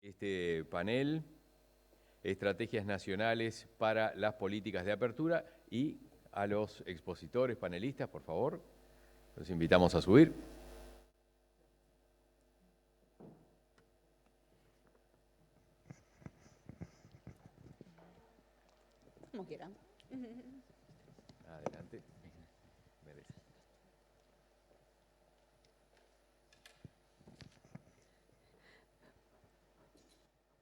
Este panel, estrategias nacionales para las políticas de apertura, y a los expositores, panelistas, por favor, los invitamos a subir. Como quieran. Adelante.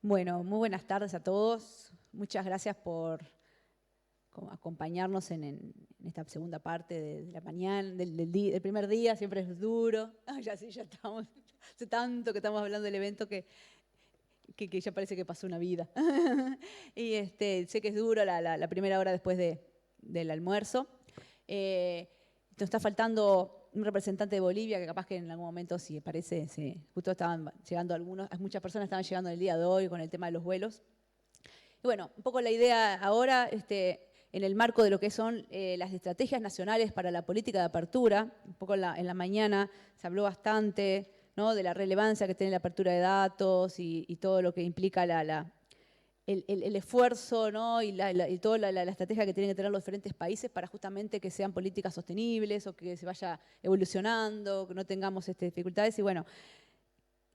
Bueno, muy buenas tardes a todos. Muchas gracias por acompañarnos en esta segunda parte de la mañana, del primer día. Siempre es duro. Ya estamos, hace tanto que estamos hablando del evento que ya parece que pasó una vida. Y sé que es duro la primera hora después del almuerzo. Nos está faltando un representante de Bolivia, que capaz que en algún momento, si parece, justo estaban llegando muchas personas estaban llegando el día de hoy con el tema de los vuelos. Y bueno, un poco la idea ahora, en el marco de lo que son las estrategias nacionales para la política de apertura, un poco en la mañana se habló bastante, ¿no?, de la relevancia que tiene la apertura de datos y todo lo que implica el esfuerzo, ¿no?, y toda la estrategia que tienen que tener los diferentes países para justamente que sean políticas sostenibles o que se vaya evolucionando, que no tengamos dificultades. Y bueno,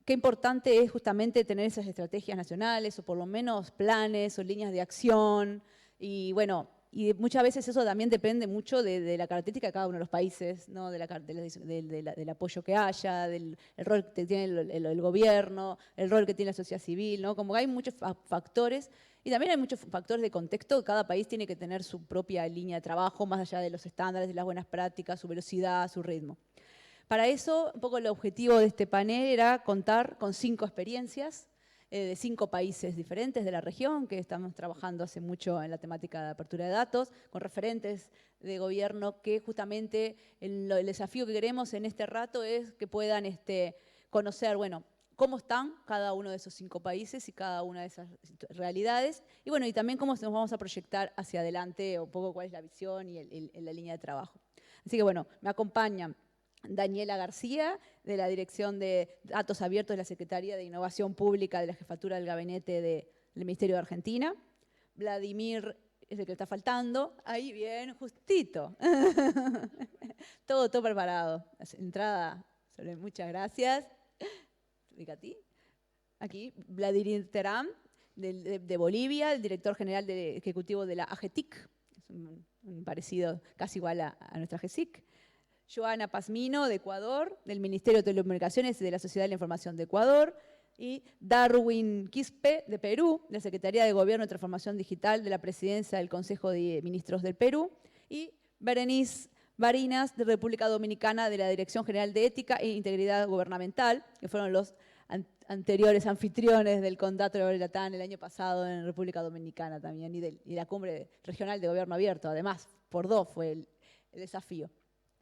qué importante es justamente tener esas estrategias nacionales o por lo menos planes o líneas de acción. Y bueno, y muchas veces eso también depende mucho de la característica de cada uno de los países, ¿no?, del apoyo que haya, del rol que tiene el gobierno, el rol que tiene la sociedad civil, ¿no? Como que hay muchos factores y también hay muchos factores de contexto. Cada país tiene que tener su propia línea de trabajo, más allá de los estándares, de las buenas prácticas, su velocidad, su ritmo. Para eso, un poco el objetivo de este panel era contar con 5 experiencias de 5 países diferentes de la región, que estamos trabajando hace mucho en la temática de apertura de datos, con referentes de gobierno que justamente el desafío que queremos en este rato es que puedan conocer, bueno, cómo están cada uno de esos 5 países y cada una de esas realidades, y bueno, y también cómo nos vamos a proyectar hacia adelante, o un poco cuál es la visión y la línea de trabajo. Así que bueno, me acompañan Daniela García, de la Dirección de Datos Abiertos de la Secretaría de Innovación Pública de la Jefatura del Gabinete del Ministerio de Argentina. Vladimir es el que está faltando. Ahí, bien, justito. todo preparado. Entrada, muchas gracias. Aquí, Vladimir Terán, de Bolivia, el director general ejecutivo de la AGETIC, es un parecido casi igual a nuestra GESIC. Joana Pazmino, de Ecuador, del Ministerio de Telecomunicaciones y de la Sociedad de la Información de Ecuador, y Darwin Quispe, de Perú, de la Secretaría de Gobierno y Transformación Digital de la Presidencia del Consejo de Ministros del Perú, y Berenice Barinas, de República Dominicana, de la Dirección General de Ética e Integridad Gubernamental, que fueron los anteriores anfitriones del Condato de Latam el año pasado en República Dominicana también, y la Cumbre Regional de Gobierno Abierto. Además, por 2 fue el desafío.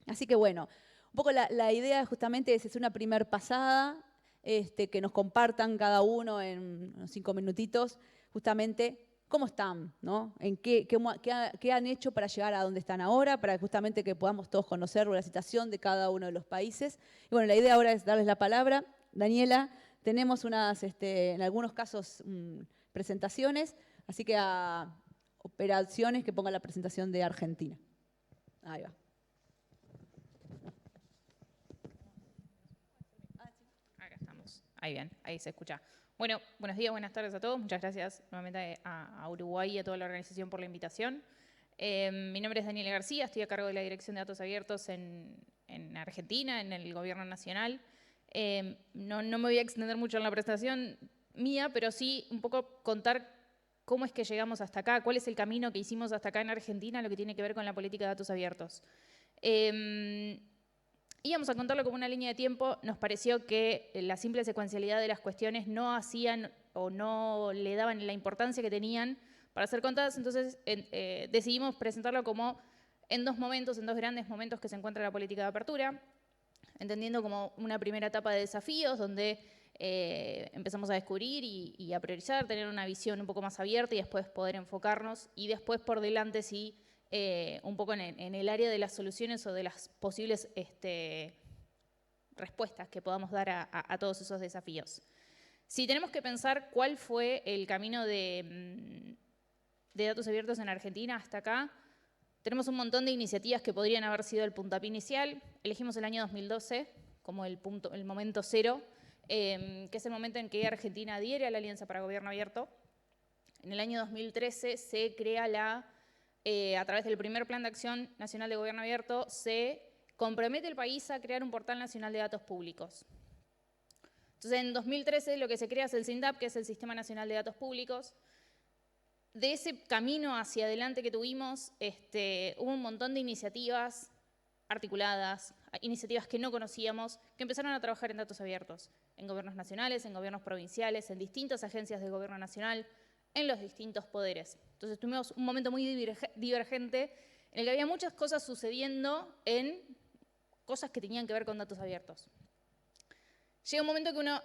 Así que bueno, un poco la idea justamente es una primer pasada, que nos compartan cada uno en unos 5 minutitos justamente cómo están, ¿no? ¿Qué han hecho para llegar a donde están ahora, para justamente que podamos todos conocer la situación de cada uno de los países. Y bueno, la idea ahora es darles la palabra. Daniela, tenemos en algunos casos, presentaciones, así que a operaciones que pongan la presentación de Argentina. Ahí va. Ahí bien, ahí se escucha. Bueno, buenos días, buenas tardes a todos. Muchas gracias nuevamente a Uruguay y a toda la organización por la invitación. Mi nombre es Daniela García, estoy a cargo de la Dirección de Datos Abiertos en Argentina, en el Gobierno Nacional. No me voy a extender mucho en la presentación mía, pero sí un poco contar cómo es que llegamos hasta acá, cuál es el camino que hicimos hasta acá en Argentina, lo que tiene que ver con la política de datos abiertos. Íbamos a contarlo como una línea de tiempo. Nos pareció que la simple secuencialidad de las cuestiones no hacían o no le daban la importancia que tenían para ser contadas, entonces decidimos presentarlo como en 2 momentos, en 2 grandes momentos que se encuentra la política de apertura, entendiendo como una primera etapa de desafíos donde empezamos a descubrir y a priorizar, tener una visión un poco más abierta y después poder enfocarnos, y después por delante sí un poco en el área de las soluciones o de las posibles respuestas que podamos dar a todos esos desafíos. Si tenemos que pensar cuál fue el camino de datos abiertos en Argentina hasta acá, tenemos un montón de iniciativas que podrían haber sido el puntapié inicial. Elegimos el año 2012 como el momento cero, que es el momento en que Argentina adhiere a la Alianza para Gobierno Abierto. En el año 2013 se crea a través del primer Plan de Acción Nacional de Gobierno Abierto, se compromete el país a crear un portal nacional de datos públicos. Entonces, en 2013 lo que se crea es el SINDAP, que es el Sistema Nacional de Datos Públicos. De ese camino hacia adelante que tuvimos, hubo un montón de iniciativas articuladas, iniciativas que no conocíamos, que empezaron a trabajar en datos abiertos, en gobiernos nacionales, en gobiernos provinciales, en distintas agencias del gobierno nacional, en los distintos poderes. Entonces tuvimos un momento muy divergente en el que había muchas cosas sucediendo en cosas que tenían que ver con datos abiertos. Llega un momento que uno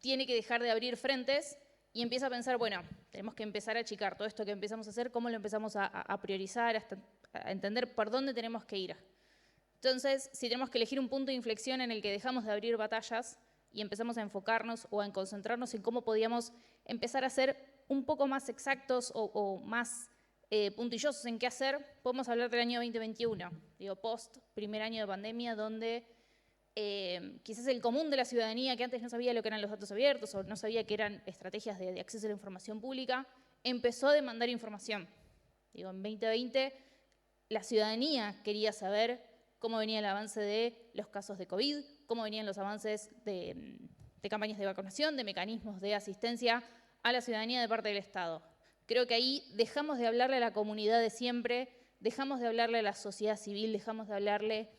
tiene que dejar de abrir frentes y empieza a pensar, bueno, tenemos que empezar a achicar todo esto que empezamos a hacer, cómo lo empezamos a priorizar, a entender por dónde tenemos que ir. Entonces, si tenemos que elegir un punto de inflexión en el que dejamos de abrir batallas y empezamos a enfocarnos o a concentrarnos en cómo podíamos empezar a ser un poco más exactos o más puntillosos en qué hacer, podemos hablar del año 2021, digo, post primer año de pandemia, donde quizás el común de la ciudadanía, que antes no sabía lo que eran los datos abiertos o no sabía qué eran estrategias de acceso a la información pública, empezó a demandar información. Digo, en 2020 la ciudadanía quería saber cómo venía el avance de los casos de COVID, cómo venían los avances de campañas de vacunación, de mecanismos de asistencia a la ciudadanía de parte del Estado. Creo que ahí dejamos de hablarle a la comunidad de siempre, dejamos de hablarle a la sociedad civil, dejamos de hablarle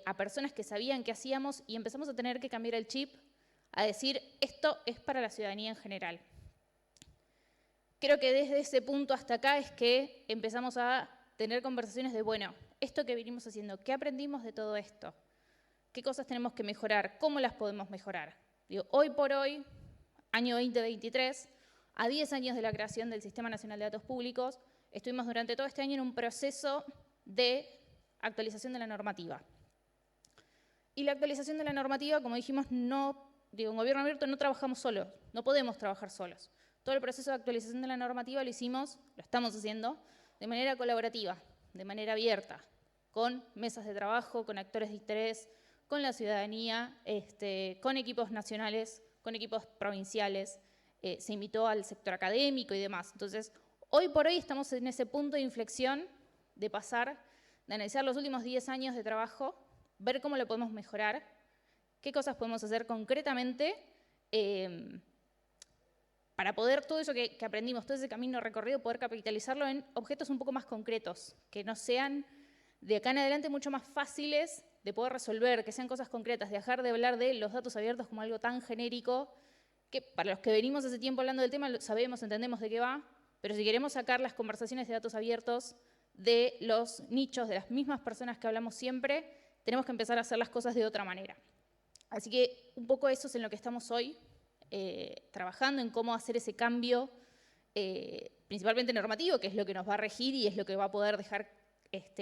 a personas que sabían qué hacíamos y empezamos a tener que cambiar el chip a decir, esto es para la ciudadanía en general. Creo que desde ese punto hasta acá es que empezamos a tener conversaciones de, bueno, esto que venimos haciendo, ¿qué aprendimos de todo esto? ¿Qué cosas tenemos que mejorar? ¿Cómo las podemos mejorar? Digo, hoy por hoy, año 2023, a 10 años de la creación del Sistema Nacional de Datos Públicos, estuvimos durante todo este año en un proceso de actualización de la normativa. Y la actualización de la normativa, como dijimos, en Gobierno Abierto no trabajamos solos, no podemos trabajar solos. Todo el proceso de actualización de la normativa lo estamos haciendo de manera colaborativa, de manera abierta, con mesas de trabajo, con actores de interés, con la ciudadanía, con equipos nacionales, con equipos provinciales, se invitó al sector académico y demás. Entonces, hoy por hoy estamos en ese punto de inflexión de pasar, de analizar los últimos 10 años de trabajo, ver cómo lo podemos mejorar, qué cosas podemos hacer concretamente para poder todo eso que aprendimos, todo ese camino recorrido, poder capitalizarlo en objetos un poco más concretos, que no sean de acá en adelante mucho más fáciles de poder resolver, que sean cosas concretas, dejar de hablar de los datos abiertos como algo tan genérico, que para los que venimos hace tiempo hablando del tema, sabemos, entendemos de qué va, pero si queremos sacar las conversaciones de datos abiertos de los nichos, de las mismas personas que hablamos siempre, tenemos que empezar a hacer las cosas de otra manera. Así que un poco eso es en lo que estamos hoy, trabajando en cómo hacer ese cambio, principalmente normativo, que es lo que nos va a regir y es lo que va a poder dejar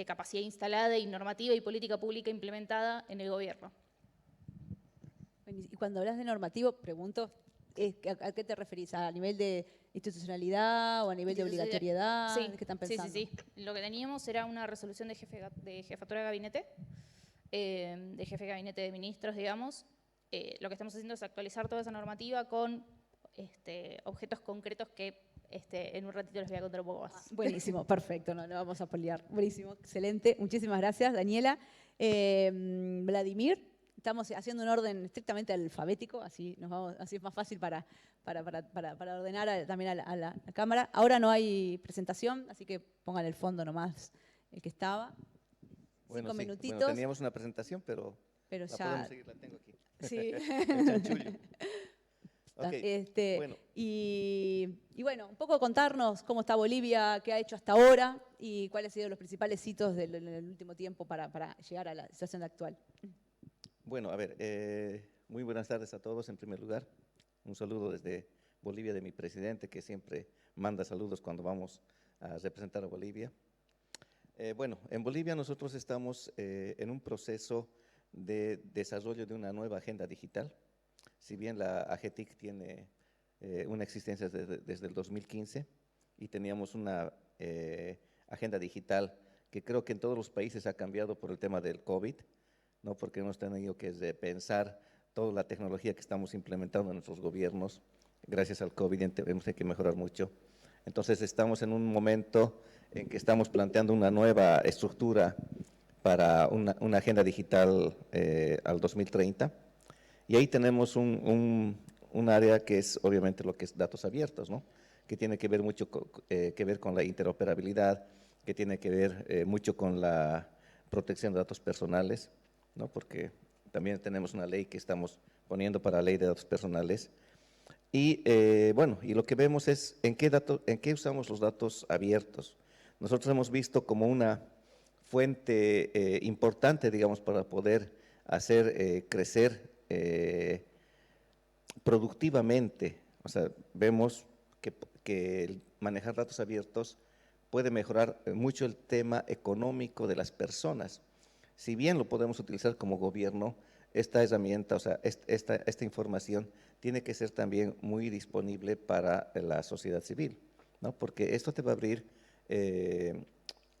capacidad instalada y normativa y política pública implementada en el gobierno. Y cuando hablas de normativo, pregunto, ¿a qué te referís? ¿A nivel de institucionalidad o a nivel de obligatoriedad? Sí, ¿Qué están pensando? sí. Lo que teníamos era una resolución de jefatura de gabinete, de jefe de gabinete de ministros, digamos. Lo que estamos haciendo es actualizar toda esa normativa con objetos concretos que en un ratito les voy a contar un poco más. Buenísimo, perfecto, no vamos a poliar. Buenísimo, excelente. Muchísimas gracias, Daniela. Vladimir, estamos haciendo un orden estrictamente alfabético, así es más fácil para ordenar también a la cámara. Ahora no hay presentación, así que pongan el fondo nomás, el que estaba. Bueno, 5 minutitos. Bueno, teníamos una presentación, pero ya podemos seguir, la tengo aquí. Sí. El chanchullo. Okay, bueno. Y bueno, un poco contarnos cómo está Bolivia, qué ha hecho hasta ahora y cuáles han sido los principales hitos del último tiempo para llegar a la situación actual. Bueno, a ver, muy buenas tardes a todos en primer lugar. Un saludo desde Bolivia de mi presidente, que siempre manda saludos cuando vamos a representar a Bolivia. Bueno, en Bolivia nosotros estamos en un proceso de desarrollo de una nueva agenda digital. Si bien la AGETIC tiene una existencia desde el 2015 y teníamos una agenda digital que creo que en todos los países ha cambiado por el tema del COVID, ¿no? Porque hemos tenido que pensar toda la tecnología que estamos implementando en nuestros gobiernos. Gracias al COVID hemos tenido que mejorar mucho. Entonces estamos en un momento en que estamos planteando una nueva estructura para una agenda digital al 2030. Y ahí tenemos un área que es obviamente lo que es datos abiertos, ¿no? Que tiene que ver mucho que ver con la interoperabilidad, que tiene que ver mucho con la protección de datos personales, ¿no? Porque también tenemos una ley que estamos poniendo para la ley de datos personales. Y bueno, y lo que vemos es en qué usamos los datos abiertos. Nosotros hemos visto como una fuente importante, digamos, para poder hacer crecer productivamente. O sea, vemos que el manejar datos abiertos puede mejorar mucho el tema económico de las personas. Si bien lo podemos utilizar como gobierno, esta herramienta, o sea, esta información tiene que ser también muy disponible para la sociedad civil, ¿no? Porque esto te va a abrir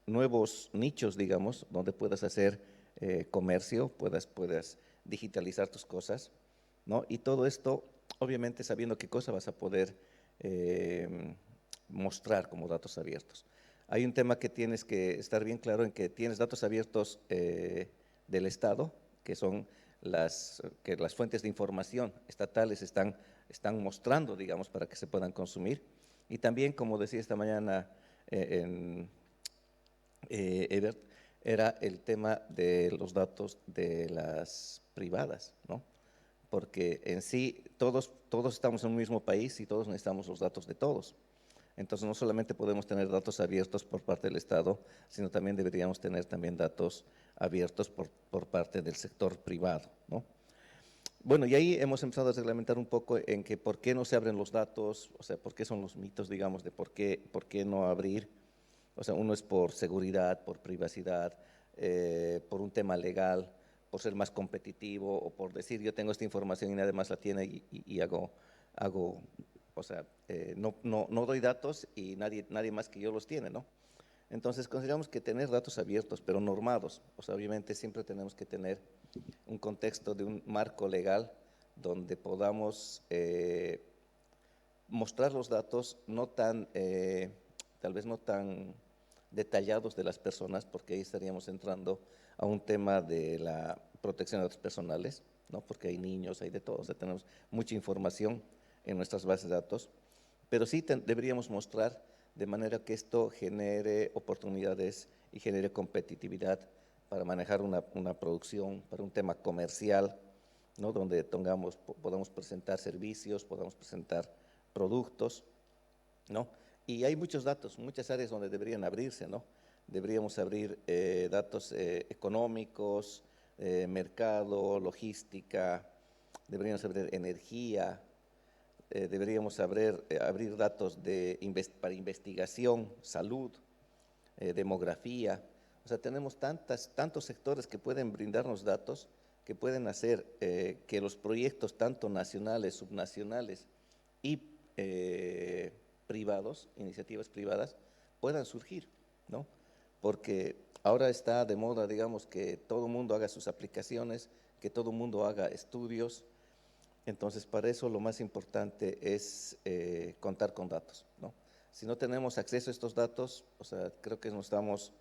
nuevos nichos, digamos, donde puedas hacer comercio, puedas digitalizar tus cosas, ¿no? Y todo esto, obviamente, sabiendo qué cosa vas a poder mostrar como datos abiertos. Hay un tema que tienes que estar bien claro en que tienes datos abiertos del Estado, que son las fuentes de información estatales están mostrando, digamos, para que se puedan consumir. Y también, como decía esta mañana Ebert, era el tema de los datos de las privadas, ¿no? Porque en sí todos estamos en un mismo país y todos necesitamos los datos de todos. Entonces no solamente podemos tener datos abiertos por parte del Estado, sino también deberíamos tener también datos abiertos por parte del sector privado, ¿no? Bueno, y ahí hemos empezado a reglamentar un poco en que por qué no se abren los datos, o sea, por qué son los mitos, digamos, de por qué no abrir. O sea, uno es por seguridad, por privacidad, por un tema legal, por ser más competitivo o por decir yo tengo esta información y nadie más la tiene y hago o sea, no doy datos y nadie más que yo los tiene, ¿no? Entonces consideramos que tener datos abiertos, pero normados, o sea, obviamente siempre tenemos que tener un contexto de un marco legal donde podamos mostrar los datos no tan, tal vez no tan detallados de las personas, porque ahí estaríamos entrando a un tema de la protección de datos personales, ¿no? Porque hay niños, hay de todo, o sea, tenemos mucha información en nuestras bases de datos, pero sí deberíamos mostrar de manera que esto genere oportunidades y genere competitividad para manejar una producción, para un tema comercial, ¿no? Donde podamos presentar servicios, podamos presentar productos, ¿no? Y hay muchos datos, muchas áreas donde deberían abrirse, ¿no? Deberíamos abrir datos económicos, mercado, logística, deberíamos abrir energía, deberíamos abrir datos para investigación, salud, demografía. O sea, tenemos tantos sectores que pueden brindarnos datos, que pueden hacer que los proyectos tanto nacionales, subnacionales y privados, iniciativas privadas, puedan surgir, ¿no? Porque ahora está de moda, digamos, que todo el mundo haga sus aplicaciones, que todo el mundo haga estudios. Entonces, para eso lo más importante es contar con datos, ¿no? Si no tenemos acceso a estos datos, o sea, creo que nos estamos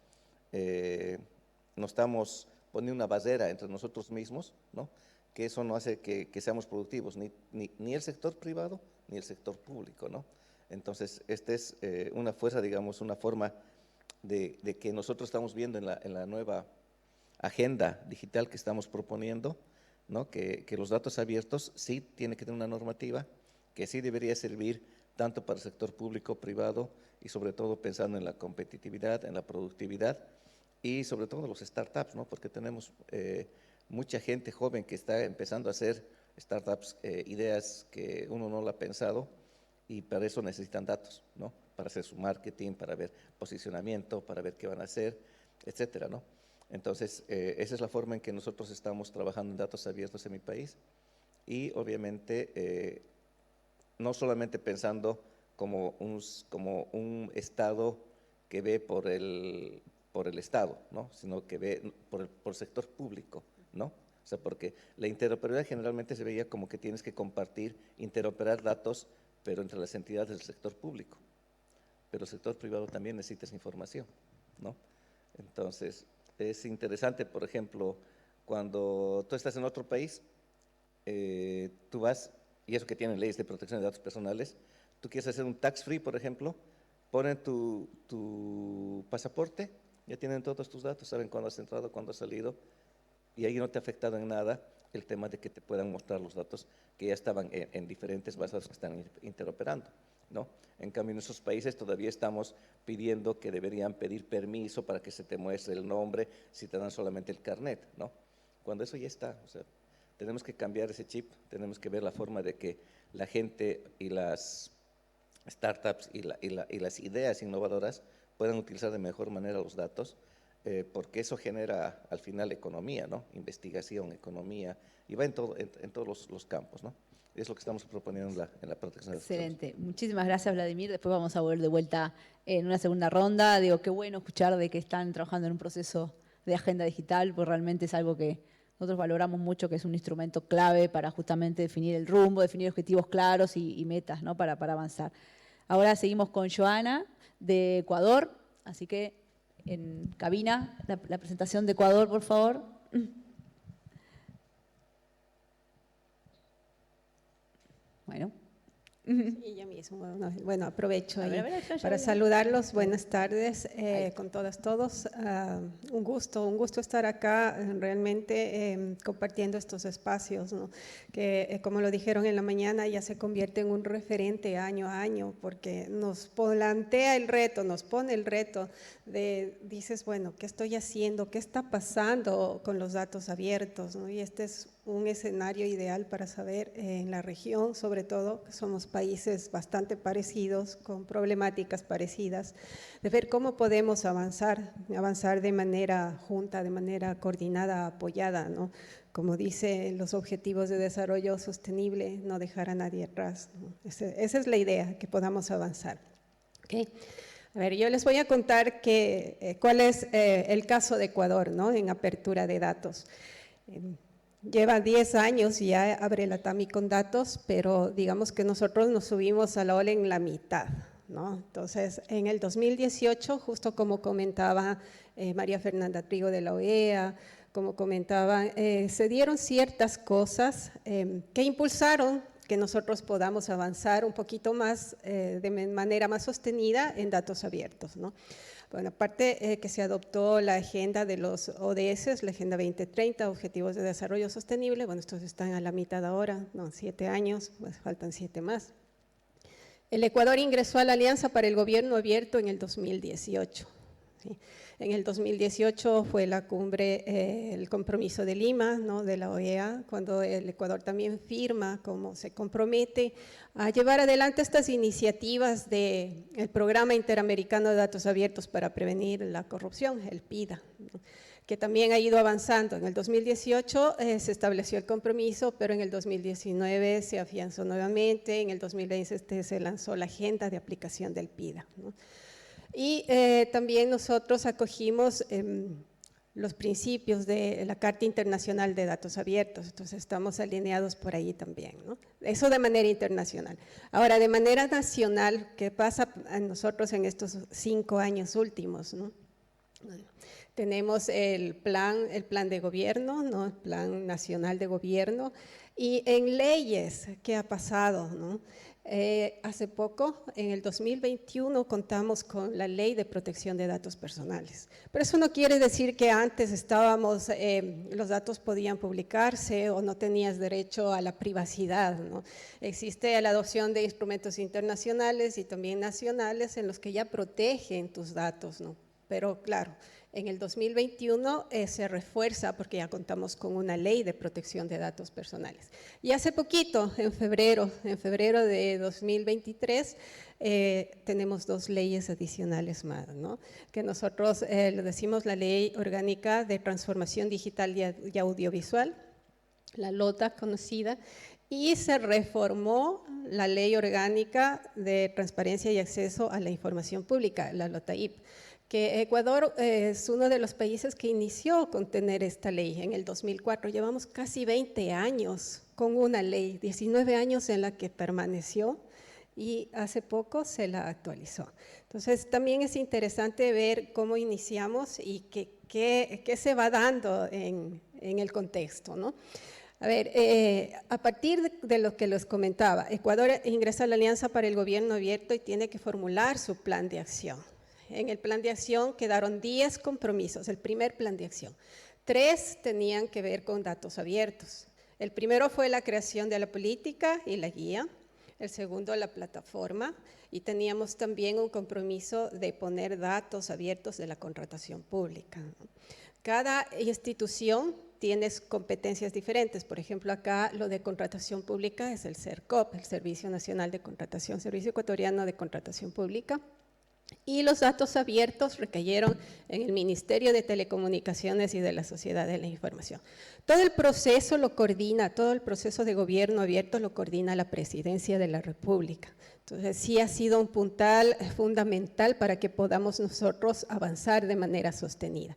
poniendo una barrera entre nosotros mismos, ¿no? Que eso no hace que seamos productivos, ni el sector privado ni el sector público, ¿no? Entonces, esta es una fuerza, digamos, una forma de que nosotros estamos viendo en la nueva agenda digital que estamos proponiendo, ¿no? Que los datos abiertos sí tienen que tener una normativa, que sí debería servir tanto para el sector público, privado y sobre todo pensando en la competitividad, en la productividad y sobre todo los startups, ¿no? Porque tenemos mucha gente joven que está empezando a hacer startups, ideas que uno no lo ha pensado y para eso necesitan datos, ¿no? Para hacer su marketing, para ver posicionamiento, para ver qué van a hacer, etcétera, ¿no? Entonces, esa es la forma en que nosotros estamos trabajando en datos abiertos en mi país y obviamente no solamente pensando como un Estado que ve por el Estado, ¿no? Sino que ve por el sector público, ¿no? O sea, porque la interoperabilidad generalmente se veía como que tienes que compartir, interoperar datos, pero entre las entidades del sector público. Pero el sector privado también necesita esa información, ¿no? Entonces, es interesante, por ejemplo, cuando tú estás en otro país, tú vas, y eso que tienen leyes de protección de datos personales, tú quieres hacer un tax free, por ejemplo, ponen tu pasaporte, ya tienen todos tus datos, saben cuándo has entrado, cuándo has salido, y ahí no te ha afectado en nada el tema de que te puedan mostrar los datos que ya estaban en diferentes bases que están interoperando, ¿no? En cambio, en esos países todavía estamos pidiendo que deberían pedir permiso para que se te muestre el nombre si te dan solamente el carnet, ¿no? Cuando eso ya está, o sea, tenemos que cambiar ese chip, tenemos que ver la forma de que la gente y las startups y las ideas innovadoras puedan utilizar de mejor manera los datos, porque eso genera al final economía, ¿no? Investigación, economía, y va en todos los campos, ¿no? Es lo que estamos proponiendo en la protección de datos. Excelente. Muchísimas gracias, Vladimir. Después vamos a volver de vuelta en una segunda ronda. Digo, qué bueno escuchar de que están trabajando en un proceso de agenda digital, pues realmente es algo que nosotros valoramos mucho, que es un instrumento clave para justamente definir el rumbo, definir objetivos claros y metas, ¿no? para avanzar. Ahora seguimos con Joana de Ecuador, así que en cabina, la presentación de Ecuador, por favor. Bueno. Sí, ya mismo. Bueno, aprovecho A ver, para saludarlos. Buenas tardes con todas, todos. Un gusto estar acá realmente compartiendo estos espacios, ¿no? Que como lo dijeron en la mañana ya se convierte en un referente año a año porque nos plantea el reto, nos pone el reto de, dices, bueno, ¿qué estoy haciendo? ¿Qué está pasando con los datos abiertos, ¿no? Y este es un escenario ideal para saber en la región, sobre todo, que somos países bastante parecidos, con problemáticas parecidas, de ver cómo podemos avanzar de manera junta, de manera coordinada, apoyada, ¿no? Como dice los Objetivos de Desarrollo Sostenible, no dejar a nadie atrás, ¿no? Esa es la idea, que podamos avanzar. ¿Okay? A ver, yo les voy a contar cuál es el caso de Ecuador, ¿no? En apertura de datos. Lleva 10 años y ya abre la TAMI con datos, pero digamos que nosotros nos subimos a la ola en la mitad, ¿no? Entonces, en el 2018, justo como comentaba María Fernanda Trigo de la OEA, como comentaba, se dieron ciertas cosas que impulsaron que nosotros podamos avanzar un poquito más, de manera más sostenida en datos abiertos, ¿no? Bueno, aparte que se adoptó la agenda de los ODS, la Agenda 2030, Objetivos de Desarrollo Sostenible, bueno, estos están a la mitad ahora, no, 7 años, pues faltan 7 más. El Ecuador ingresó a la Alianza para el Gobierno Abierto en el 2018. ¿Sí? En el 2018 fue la cumbre, el compromiso de Lima, ¿no? De la OEA, cuando el Ecuador también firma, como se compromete a llevar adelante estas iniciativas del Programa Interamericano de Datos Abiertos para Prevenir la Corrupción, el PIDA, ¿no? Que también ha ido avanzando. En el 2018 se estableció el compromiso, pero en el 2019 se afianzó nuevamente, en el 2020 se lanzó la agenda de aplicación del PIDA, ¿no? Y también nosotros acogimos los principios de la Carta Internacional de Datos Abiertos, entonces estamos alineados por ahí también, ¿no? Eso de manera internacional. Ahora, de manera nacional, ¿qué pasa a nosotros en estos 5 años últimos, ¿no? Bueno, tenemos el plan de gobierno, ¿no? El Plan Nacional de Gobierno, y en leyes, ¿qué ha pasado, no? Hace poco, en el 2021, contamos con la Ley de Protección de Datos Personales. Pero eso no quiere decir que antes los datos podían publicarse o no tenías derecho a la privacidad, ¿no? Existe la adopción de instrumentos internacionales y también nacionales en los que ya protegen tus datos, ¿no? Pero claro, en el 2021 se refuerza porque ya contamos con una ley de protección de datos personales. Y hace poquito, en febrero de 2023, tenemos 2 leyes adicionales más, ¿no? Que nosotros le decimos la Ley Orgánica de Transformación Digital y Audiovisual, la LOTA conocida, y se reformó la Ley Orgánica de Transparencia y Acceso a la Información Pública, la LOTAIP, que Ecuador es uno de los países que inició con tener esta ley en el 2004. Llevamos casi 20 años con una ley, 19 años en la que permaneció y hace poco se la actualizó. Entonces, también es interesante ver cómo iniciamos y qué se va dando en el contexto, ¿no? A ver, a partir de lo que les comentaba, Ecuador ingresa a la Alianza para el Gobierno Abierto y tiene que formular su plan de acción. En el plan de acción quedaron 10 compromisos, el primer plan de acción. 3 tenían que ver con datos abiertos. El primero fue la creación de la política y la guía. El segundo, la plataforma. Y teníamos también un compromiso de poner datos abiertos de la contratación pública, ¿no? Cada institución tiene competencias diferentes. Por ejemplo, acá lo de contratación pública es el SERCOP, el Servicio Nacional de Contratación, Servicio Ecuatoriano de Contratación Pública. Y los datos abiertos recayeron en el Ministerio de Telecomunicaciones y de la Sociedad de la Información. Todo el proceso lo coordina, todo el proceso de gobierno abierto lo coordina la Presidencia de la República. Entonces, sí ha sido un puntal fundamental para que podamos nosotros avanzar de manera sostenida.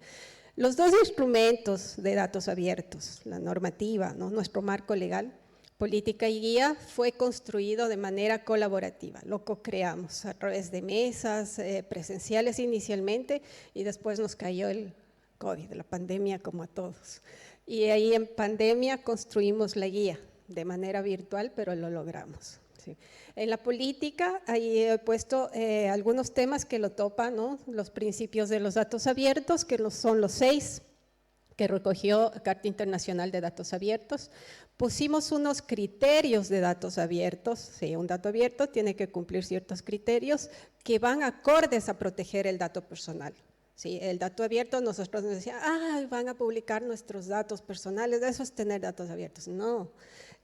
Los 2 instrumentos de datos abiertos, la normativa, ¿no? Nuestro marco legal, política y guía, fue construido de manera colaborativa, lo co-creamos a través de mesas presenciales inicialmente y después nos cayó el COVID, la pandemia como a todos. Y ahí en pandemia construimos la guía de manera virtual, pero lo logramos. ¿Sí? En la política, ahí he puesto algunos temas que lo topan, ¿no? Los principios de los datos abiertos, que son los 6 que recogió Carta Internacional de Datos Abiertos. Pusimos unos criterios de datos abiertos. Sí, un dato abierto tiene que cumplir ciertos criterios que van acordes a proteger el dato personal. Sí, el dato abierto, nosotros nos decían, van a publicar nuestros datos personales, eso es tener datos abiertos. No,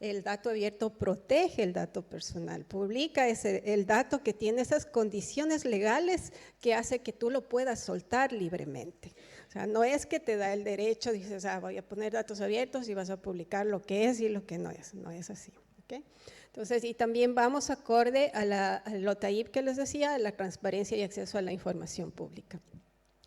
el dato abierto protege el dato personal, publica el dato que tiene esas condiciones legales que hace que tú lo puedas soltar libremente. O sea, no es que te da el derecho, dices, voy a poner datos abiertos y vas a publicar lo que es y lo que no es así. ¿Okay? Entonces, y también vamos acorde a la LOTAIP que les decía, la transparencia y acceso a la información pública.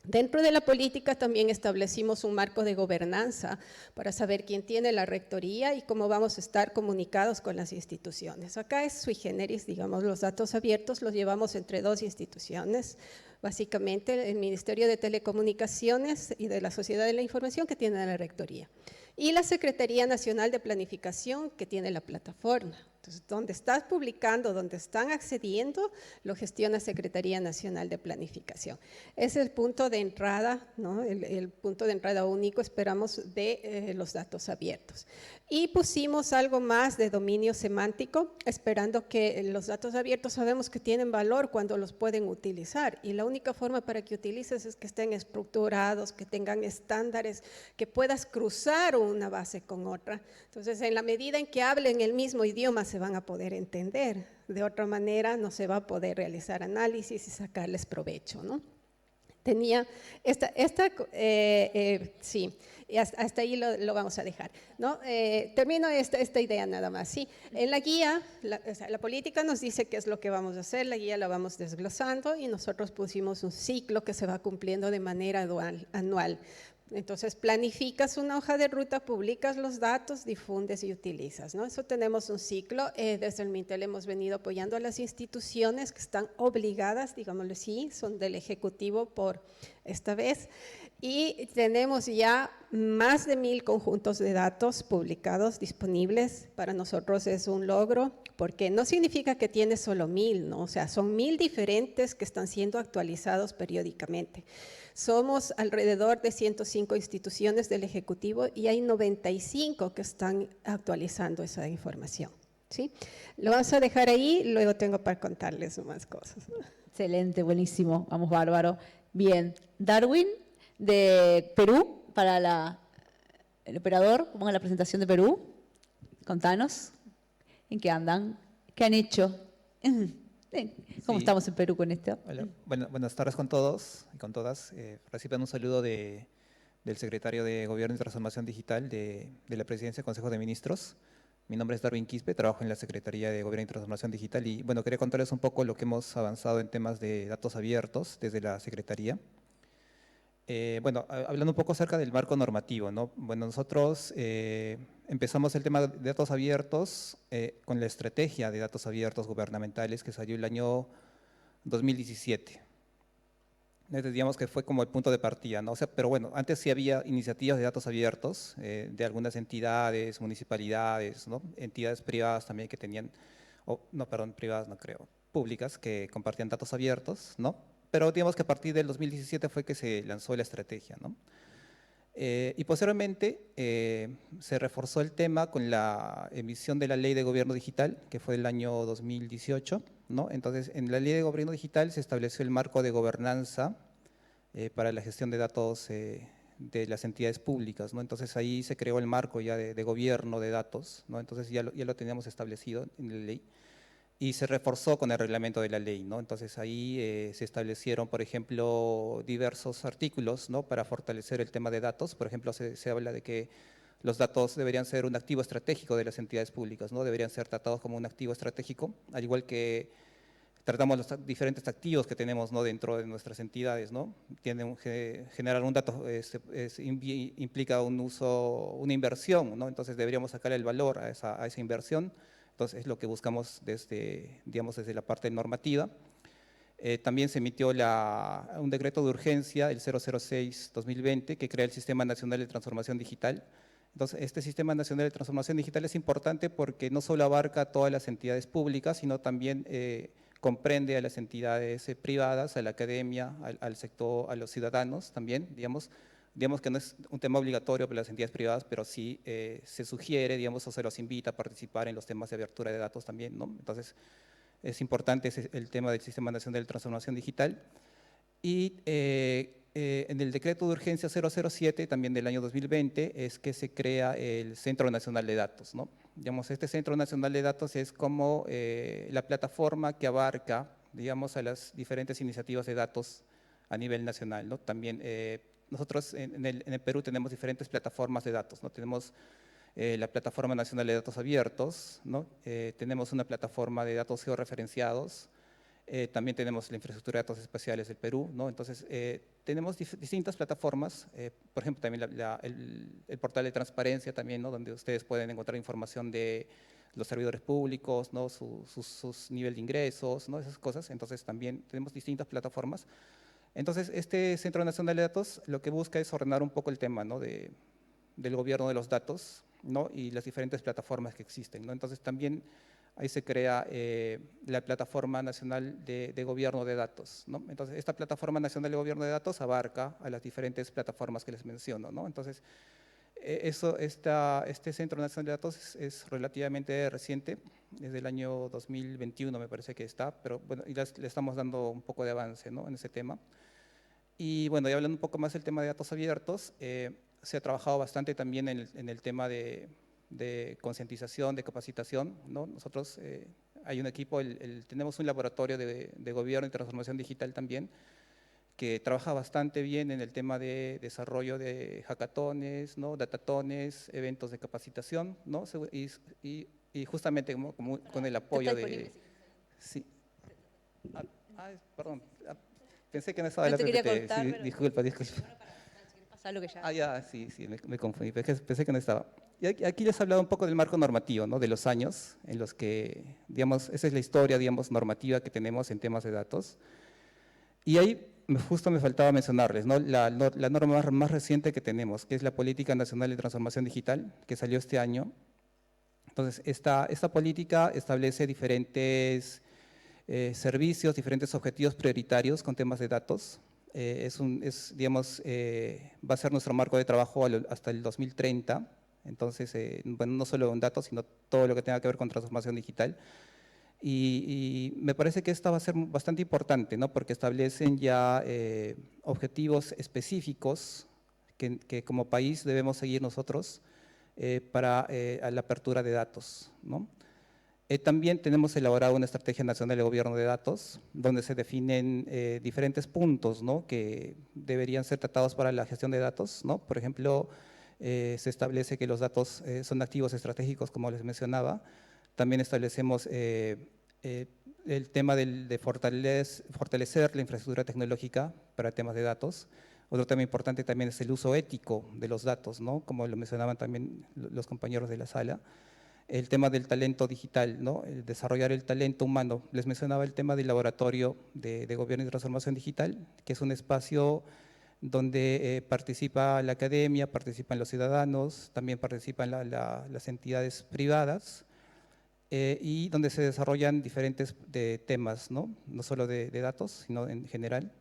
Dentro de la política también establecimos un marco de gobernanza para saber quién tiene la rectoría y cómo vamos a estar comunicados con las instituciones. Acá es sui generis, digamos, los datos abiertos los llevamos entre 2 instituciones, básicamente el Ministerio de Telecomunicaciones y de la Sociedad de la Información que tiene la rectoría y la Secretaría Nacional de Planificación que tiene la plataforma. Entonces, donde estás publicando, donde están accediendo, lo gestiona Secretaría Nacional de Planificación. Es el punto de entrada, ¿no? El punto de entrada único, esperamos, de los datos abiertos. Y pusimos algo más de dominio semántico, esperando que los datos abiertos sabemos que tienen valor cuando los pueden utilizar. Y la única forma para que utilices es que estén estructurados, que tengan estándares, que puedas cruzar una base con otra. Entonces, en la medida en que hablen el mismo idioma, se van a poder entender. De otra manera, no se va a poder realizar análisis y sacarles provecho, ¿no? Tenía sí, y hasta ahí lo vamos a dejar, ¿no? Termino esta idea nada más, ¿sí? En la guía, la política nos dice qué es lo que vamos a hacer, la guía la vamos desglosando y nosotros pusimos un ciclo que se va cumpliendo de manera anual. Entonces, planificas una hoja de ruta, publicas los datos, difundes y utilizas, ¿no? Eso tenemos un ciclo. Desde el MINTEL hemos venido apoyando a las instituciones que están obligadas, digámoslo así, son del Ejecutivo por esta vez. Y tenemos ya más de 1000 conjuntos de datos publicados, disponibles. Para nosotros es un logro, porque no significa que tiene solo 1000, ¿no? O sea, son 1000 diferentes que están siendo actualizados periódicamente. Somos alrededor de 105 instituciones del Ejecutivo y hay 95 que están actualizando esa información, ¿sí? Lo vamos a dejar ahí, luego tengo para contarles más cosas. Excelente, buenísimo, vamos bárbaro. Bien, Darwin de Perú, para el operador, pongan la presentación de Perú. Contanos, ¿en qué andan? ¿Qué han hecho? ¿Cómo estamos en Perú con esto? Hola. Buenas tardes con todos y con todas. Reciban un saludo del secretario de Gobierno y Transformación Digital de la Presidencia del Consejo de Ministros, Mi nombre es Darwin Quispe, trabajo en la Secretaría de Gobierno y Transformación Digital y bueno, quería contarles un poco lo que hemos avanzado en temas de datos abiertos desde la Secretaría. Hablando un poco acerca del marco normativo, ¿no? Bueno, nosotros empezamos el tema de datos abiertos con la estrategia de datos abiertos gubernamentales que salió el año 2017. Entonces, digamos que fue como el punto de partida, ¿no? O sea, pero bueno, antes sí había iniciativas de datos abiertos de algunas entidades, municipalidades, ¿no? Entidades privadas también que tenían, privadas no creo, públicas que compartían datos abiertos, ¿no? Pero digamos que a partir del 2017 fue que se lanzó la estrategia, ¿no? Y posteriormente se reforzó el tema con la emisión de la Ley de Gobierno Digital, que fue el año 2018, ¿no? Entonces, en la Ley de Gobierno Digital se estableció el marco de gobernanza para la gestión de datos de las entidades públicas, ¿no? Entonces, ahí se creó el marco ya de gobierno de datos, ¿no? Entonces, ya lo teníamos establecido en la ley y se reforzó con el reglamento de la ley, ¿no? Entonces ahí se establecieron, por ejemplo, diversos artículos, ¿no? Para fortalecer el tema de datos. Por ejemplo, se habla de que los datos deberían ser un activo estratégico de las entidades públicas, ¿no? Deberían ser tratados como un activo estratégico, al igual que tratamos los diferentes activos que tenemos, ¿no? Dentro de nuestras entidades, ¿no? Generar un dato implica un uso, una inversión, ¿no? Entonces deberíamos sacar el valor a esa inversión. Entonces, es lo que buscamos desde la parte normativa. También se emitió un decreto de urgencia, el 006-2020, que crea el Sistema Nacional de Transformación Digital. Entonces, este Sistema Nacional de Transformación Digital es importante porque no solo abarca a todas las entidades públicas, sino también comprende a las entidades privadas, a la academia, al sector, a los ciudadanos también, digamos que no es un tema obligatorio para las entidades privadas, pero sí se sugiere, digamos, o se los invita a participar en los temas de apertura de datos también, ¿no? Entonces, es importante el tema del Sistema Nacional de Transformación Digital. Y en el decreto de urgencia 007, también del año 2020, es que se crea el Centro Nacional de Datos, ¿no? Digamos, este Centro Nacional de Datos es como la plataforma que abarca, digamos, a las diferentes iniciativas de datos a nivel nacional, ¿no? También nosotros en el Perú tenemos diferentes plataformas de datos, ¿no? Tenemos la Plataforma Nacional de Datos Abiertos, ¿no? Tenemos una plataforma de datos georreferenciados, también tenemos la infraestructura de datos espaciales del Perú, ¿no? Entonces, tenemos distintas plataformas, por ejemplo, también el portal de transparencia también, ¿no? Donde ustedes pueden encontrar información de los servidores públicos, ¿no? Sus niveles de ingresos, ¿no? Esas cosas. Entonces, también tenemos distintas plataformas. Entonces, este Centro Nacional de Datos lo que busca es ordenar un poco el tema, ¿no? del gobierno de los datos, ¿no? Y las diferentes plataformas que existen, ¿no? Entonces, también ahí se crea la Plataforma Nacional de Gobierno de Datos, ¿no? Entonces, esta Plataforma Nacional de Gobierno de Datos abarca a las diferentes plataformas que les menciono, ¿no? Entonces, este Centro Nacional de Datos es relativamente reciente, desde el año 2021 me parece que está, pero bueno, y le estamos dando un poco de avance, ¿no? En ese tema. Y bueno, y hablando un poco más del tema de datos abiertos, se ha trabajado bastante también en el tema de concientización, de capacitación, ¿no? Nosotros hay un equipo, tenemos un laboratorio de gobierno y transformación digital también, que trabaja bastante bien en el tema de desarrollo de hackatones, ¿no? Datatones, eventos de capacitación, ¿no? Y justamente como con el apoyo de… Sí. Perdón, pensé que no estaba No la te quería PPT, cortar, sí, pero… disculpa. Pasa lo que ya… Ya, sí, me confundí, pensé que no estaba. Y aquí les he hablado un poco del marco normativo, ¿no? De los años en los que, digamos, esa es la historia, digamos, normativa que tenemos en temas de datos. Y ahí justo me faltaba mencionarles, ¿no? La norma más reciente que tenemos, que es la Política Nacional de Transformación Digital, que salió este año. Entonces, esta política establece diferentes servicios, diferentes objetivos prioritarios con temas de datos. Digamos, va a ser nuestro marco de trabajo hasta el 2030. Entonces, bueno, no solo en datos, sino todo lo que tenga que ver con transformación digital. Y me parece que esta va a ser bastante importante, ¿no? Porque establecen ya objetivos específicos que como país debemos seguir nosotros para la apertura de datos, ¿no? También tenemos elaborado una estrategia nacional de gobierno de datos, donde se definen diferentes puntos, ¿no? Que deberían ser tratados para la gestión de datos, ¿no? Por ejemplo, se establece que los datos son activos estratégicos, como les mencionaba. También establecemos el tema de fortalecer la infraestructura tecnológica para temas de datos. Otro tema importante también es el uso ético de los datos, ¿no? Como lo mencionaban también los compañeros de la sala. El tema del talento digital, ¿no? El desarrollar el talento humano. Les mencionaba el tema del laboratorio de gobierno y transformación digital, que es un espacio donde participa la academia, participan los ciudadanos, también participan las entidades privadas, y donde se desarrollan diferentes temas, ¿no? No solo de datos, sino en general.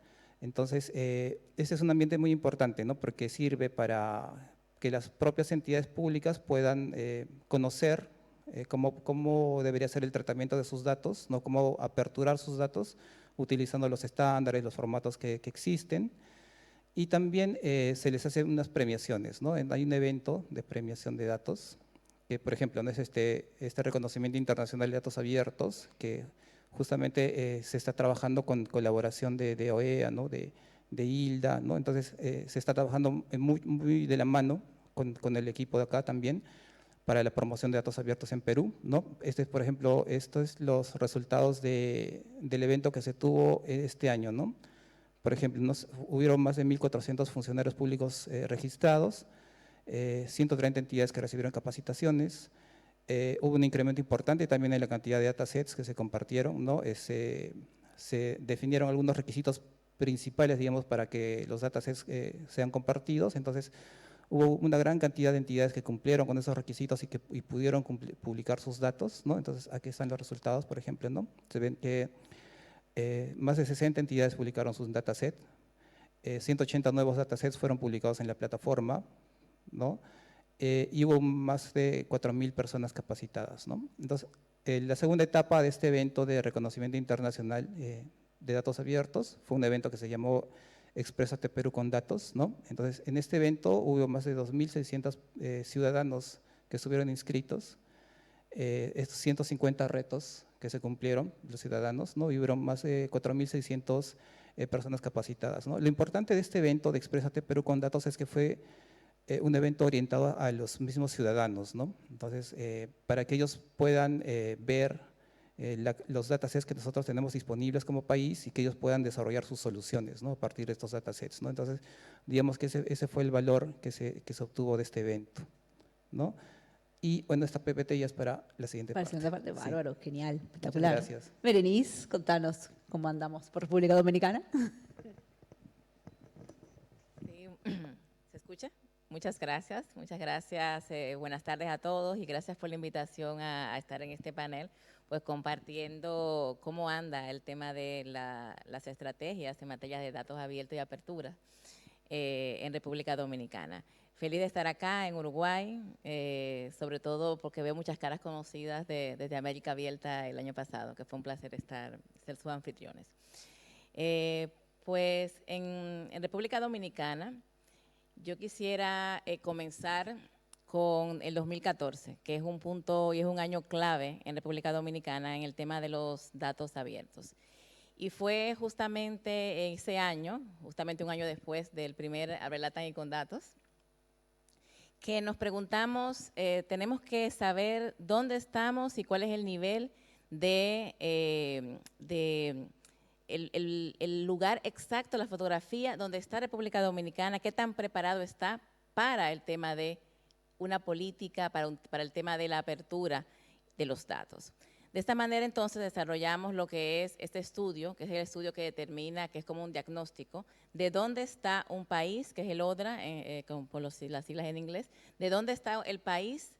Entonces, este es un ambiente muy importante, ¿no? Porque sirve para que las propias entidades públicas puedan conocer cómo debería ser el tratamiento de sus datos, ¿no? Cómo aperturar sus datos utilizando los estándares, los formatos que existen. Y también se les hace unas premiaciones, ¿no? Hay un evento de premiación de datos, que por ejemplo no es este reconocimiento internacional de datos abiertos, que justamente se está trabajando con colaboración de OEA, ¿no? de ILDA, ¿no? Entonces se está trabajando muy de la mano con el equipo de acá también para la promoción de datos abiertos en Perú, ¿no? Por ejemplo, estos son los resultados del evento que se tuvo este año, ¿no? Por ejemplo, hubieron más de 1.400 funcionarios públicos registrados, 130 entidades que recibieron capacitaciones, hubo un incremento importante también en la cantidad de datasets que se compartieron, ¿no? Se definieron algunos requisitos principales, digamos, para que los datasets sean compartidos. Entonces, hubo una gran cantidad de entidades que cumplieron con esos requisitos y pudieron publicar sus datos, ¿no? Entonces, aquí están los resultados, por ejemplo, ¿no? Se ven que más de 60 entidades publicaron sus datasets, 180 nuevos datasets fueron publicados en la plataforma, ¿no? Y hubo más de 4.000 personas capacitadas, ¿no? Entonces, la segunda etapa de este evento de reconocimiento internacional de datos abiertos fue un evento que se llamó Exprésate Perú con Datos, ¿no? Entonces, en este evento hubo más de 2.600 ciudadanos que estuvieron inscritos, estos 150 retos que se cumplieron los ciudadanos, ¿no? Y hubieron más de 4.600 personas capacitadas, ¿no? Lo importante de este evento de Exprésate Perú con Datos es que fue un evento orientado a los mismos ciudadanos, ¿no? Entonces, para que ellos puedan ver los datasets que nosotros tenemos disponibles como país y que ellos puedan desarrollar sus soluciones, ¿no? A partir de estos datasets, ¿no? Entonces, digamos que ese fue el valor que se obtuvo de este evento, ¿no? Y bueno, esta PPT ya es para la siguiente Para la parte. segunda parte, Sí. bárbaro, genial, espectacular. Gracias. Berenice, contanos cómo andamos por República Dominicana. Sí, ¿se escucha? Muchas gracias, buenas tardes a todos y gracias por la invitación a estar en este panel, pues compartiendo cómo anda el tema de las estrategias en materia de datos abiertos y apertura en República Dominicana. Feliz de estar acá en Uruguay, sobre todo porque veo muchas caras conocidas desde América Abierta el año pasado, que fue un placer ser sus anfitriones. Pues en República Dominicana, yo quisiera comenzar con el 2014, que es un punto y es un año clave en República Dominicana en el tema de los datos abiertos. Y fue justamente ese año, justamente un año después del primer Abre LATAM y con datos, que nos preguntamos, tenemos que saber dónde estamos y cuál es el nivel el lugar exacto, la fotografía, donde está República Dominicana, qué tan preparado está para el tema de una política, para el tema de la apertura de los datos. De esta manera, entonces, desarrollamos lo que es este estudio, que es el estudio que determina, que es como un diagnóstico, de dónde está un país, que es el ODRA, por las siglas en inglés, de dónde está el país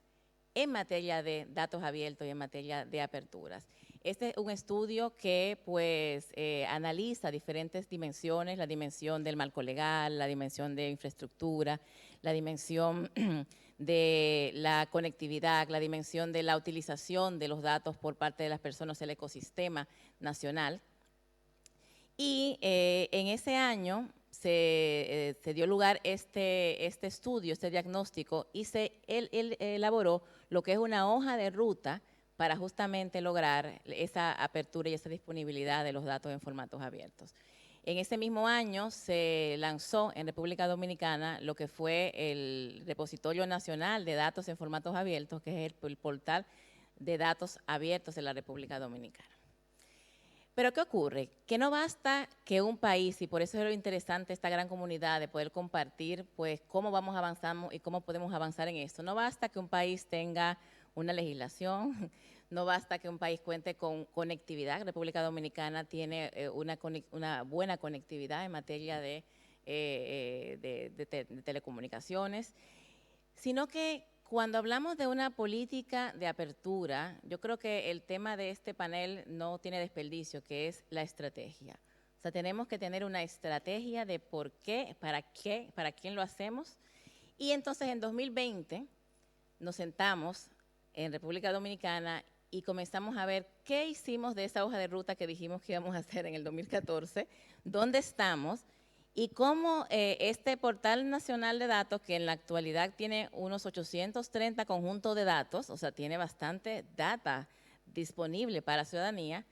en materia de datos abiertos y en materia de aperturas. Este es un estudio que pues analiza diferentes dimensiones, la dimensión del marco legal, la dimensión de infraestructura, la dimensión de la conectividad, la dimensión de la utilización de los datos por parte de las personas, el ecosistema nacional. Y en ese año se dio lugar este estudio, este diagnóstico, y él elaboró lo que es una hoja de ruta para justamente lograr esa apertura y esa disponibilidad de los datos en formatos abiertos. En ese mismo año se lanzó en República Dominicana lo que fue el Repositorio Nacional de Datos en Formatos Abiertos, que es el portal de datos abiertos de la República Dominicana. Pero ¿qué ocurre? Que no basta que un país, y por eso es lo interesante esta gran comunidad de poder compartir pues cómo vamos avanzando y cómo podemos avanzar en esto. No basta que un país tenga una legislación, no basta que un país cuente con conectividad. República Dominicana tiene una buena conectividad en materia de telecomunicaciones, sino que cuando hablamos de una política de apertura, yo creo que el tema de este panel no tiene desperdicio, que es la estrategia. O sea, tenemos que tener una estrategia de por qué, para quién lo hacemos. Y entonces en 2020 nos sentamos en República Dominicana y comenzamos a ver qué hicimos de esa hoja de ruta que dijimos que íbamos a hacer en el 2014, dónde estamos, y cómo este portal nacional de datos, que en la actualidad tiene unos 830 conjuntos de datos, o sea, tiene bastante data disponible para la ciudadanía,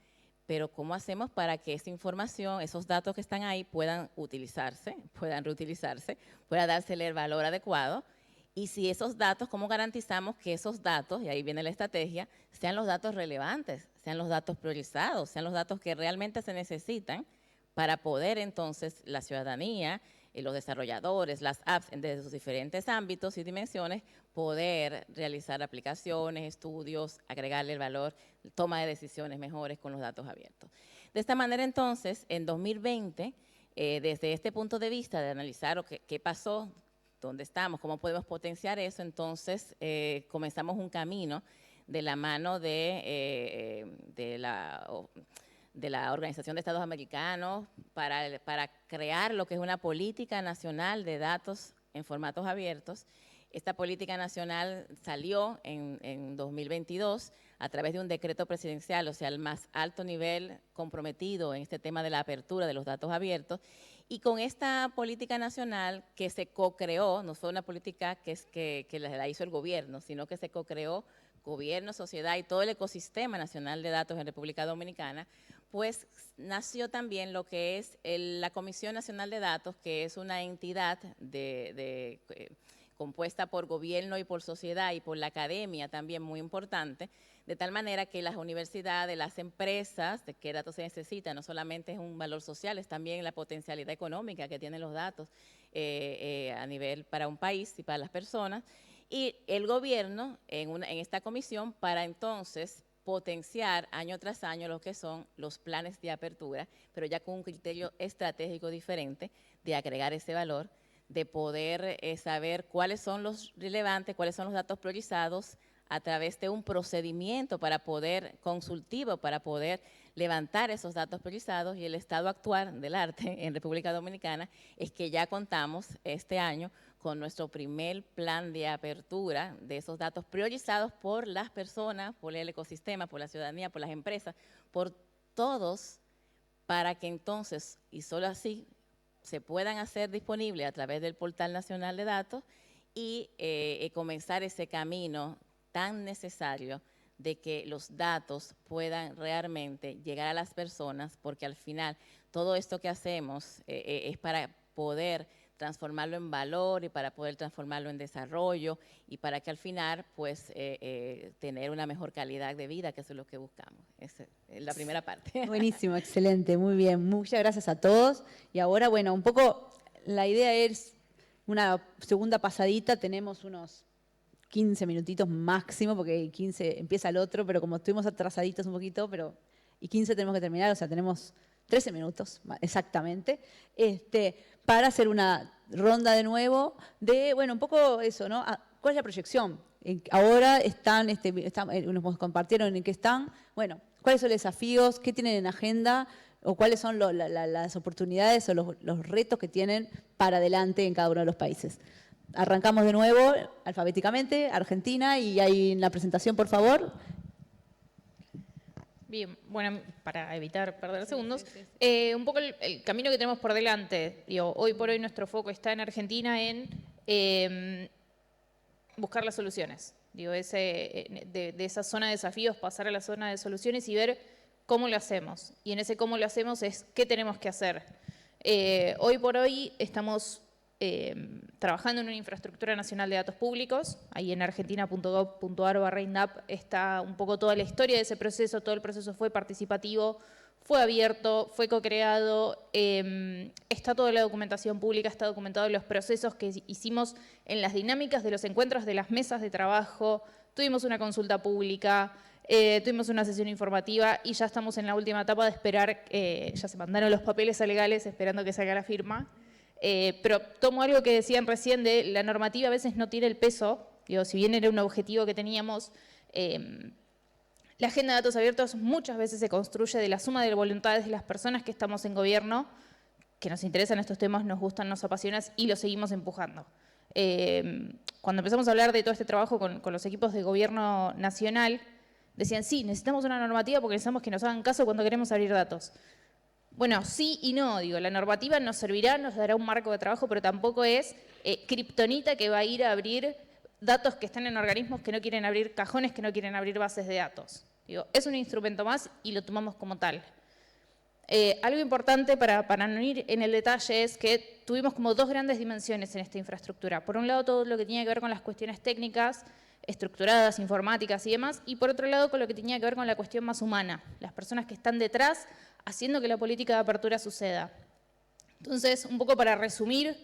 pero cómo hacemos para que esa información, esos datos que están ahí puedan utilizarse, puedan reutilizarse, pueda dársele el valor adecuado. Y si esos datos, ¿cómo garantizamos que esos datos, y ahí viene la estrategia, sean los datos relevantes, sean los datos priorizados, sean los datos que realmente se necesitan para poder entonces la ciudadanía, los desarrolladores, las apps desde sus diferentes ámbitos y dimensiones, poder realizar aplicaciones, estudios, agregarle el valor, toma de decisiones mejores con los datos abiertos? De esta manera entonces, en 2020, desde este punto de vista de analizar qué pasó, dónde estamos, cómo podemos potenciar eso, entonces comenzamos un camino de la mano de la Organización de Estados Americanos para crear lo que es una política nacional de datos en formatos abiertos. Esta política nacional salió en 2022 a través de un decreto presidencial, o sea, el más alto nivel comprometido en este tema de la apertura de los datos abiertos. Y con esta política nacional que se co-creó, no fue una política que la hizo el gobierno, sino que se co-creó gobierno, sociedad y todo el ecosistema nacional de datos en República Dominicana, pues nació también lo que es la Comisión Nacional de Datos, que es una entidad compuesta por gobierno y por sociedad y por la academia también muy importante, de tal manera que las universidades, las empresas, de qué datos se necesita, no solamente es un valor social, es también la potencialidad económica que tienen los datos a nivel para un país y para las personas, y el gobierno en esta comisión para entonces potenciar año tras año lo que son los planes de apertura, pero ya con un criterio estratégico diferente de agregar ese valor, de poder saber cuáles son los relevantes, cuáles son los datos priorizados a través de un procedimiento consultivo para poder levantar esos datos priorizados. Y el estado actual del arte en República Dominicana es que ya contamos este año con nuestro primer plan de apertura de esos datos priorizados por las personas, por el ecosistema, por la ciudadanía, por las empresas, por todos, para que entonces, y solo así, se puedan hacer disponibles a través del Portal Nacional de Datos y comenzar ese camino tan necesario de que los datos puedan realmente llegar a las personas, porque al final todo esto que hacemos es para poder transformarlo en valor y para poder transformarlo en desarrollo y para que al final pues tener una mejor calidad de vida, que eso es lo que buscamos. Esa es la primera parte. Buenísimo, excelente, muy bien. Muchas gracias a todos. Y ahora, bueno, un poco la idea es una segunda pasadita, tenemos unos 15 minutitos máximo, porque 15 empieza el otro, pero como estuvimos atrasaditos un poquito, y 15 tenemos que terminar, o sea, tenemos 13 minutos exactamente, para hacer una ronda de nuevo de, bueno, un poco eso, ¿no? ¿Cuál es la proyección? Ahora nos compartieron en qué están, bueno, ¿cuáles son los desafíos? ¿Qué tienen en agenda? ¿O cuáles son las oportunidades o los retos que tienen para adelante en cada uno de los países? Arrancamos de nuevo alfabéticamente, Argentina, y ahí en la presentación, por favor. Bien, bueno, para evitar perder segundos, un poco el camino que tenemos por delante. Hoy por hoy nuestro foco está en Argentina en buscar las soluciones. De esa zona de desafíos pasar a la zona de soluciones y ver cómo lo hacemos. Y en ese cómo lo hacemos es qué tenemos que hacer. Hoy por hoy estamos trabajando en una infraestructura nacional de datos públicos. Ahí en argentina.gov.ar/INDAP está un poco toda la historia de ese proceso. Todo el proceso fue participativo, fue abierto, fue co-creado, está toda la documentación pública, está documentado los procesos que hicimos en las dinámicas de los encuentros de las mesas de trabajo, tuvimos una consulta pública, tuvimos una sesión informativa y ya estamos en la última etapa de esperar, ya se mandaron los papeles a legales esperando que salga la firma. Pero tomo algo que decían recién de la normativa a veces no tiene el peso, digo, si bien era un objetivo que teníamos, la agenda de datos abiertos muchas veces se construye de la suma de voluntades de las personas que estamos en gobierno, que nos interesan estos temas, nos gustan, nos apasionan y los seguimos empujando. Cuando empezamos a hablar de todo este trabajo con los equipos de gobierno nacional, decían, sí, necesitamos una normativa porque necesitamos que nos hagan caso cuando queremos abrir datos. Bueno, sí y no, digo, la normativa nos servirá, nos dará un marco de trabajo, pero tampoco es kriptonita que va a ir a abrir datos que están en organismos que no quieren abrir cajones, que no quieren abrir bases de datos. Digo, es un instrumento más y lo tomamos como tal. Algo importante para no ir en el detalle es que tuvimos como dos grandes dimensiones en esta infraestructura. Por un lado, todo lo que tenía que ver con las cuestiones técnicas, estructuradas, informáticas y demás, y por otro lado, con lo que tenía que ver con la cuestión más humana, las personas que están detrás haciendo que la política de apertura suceda. Entonces, un poco para resumir,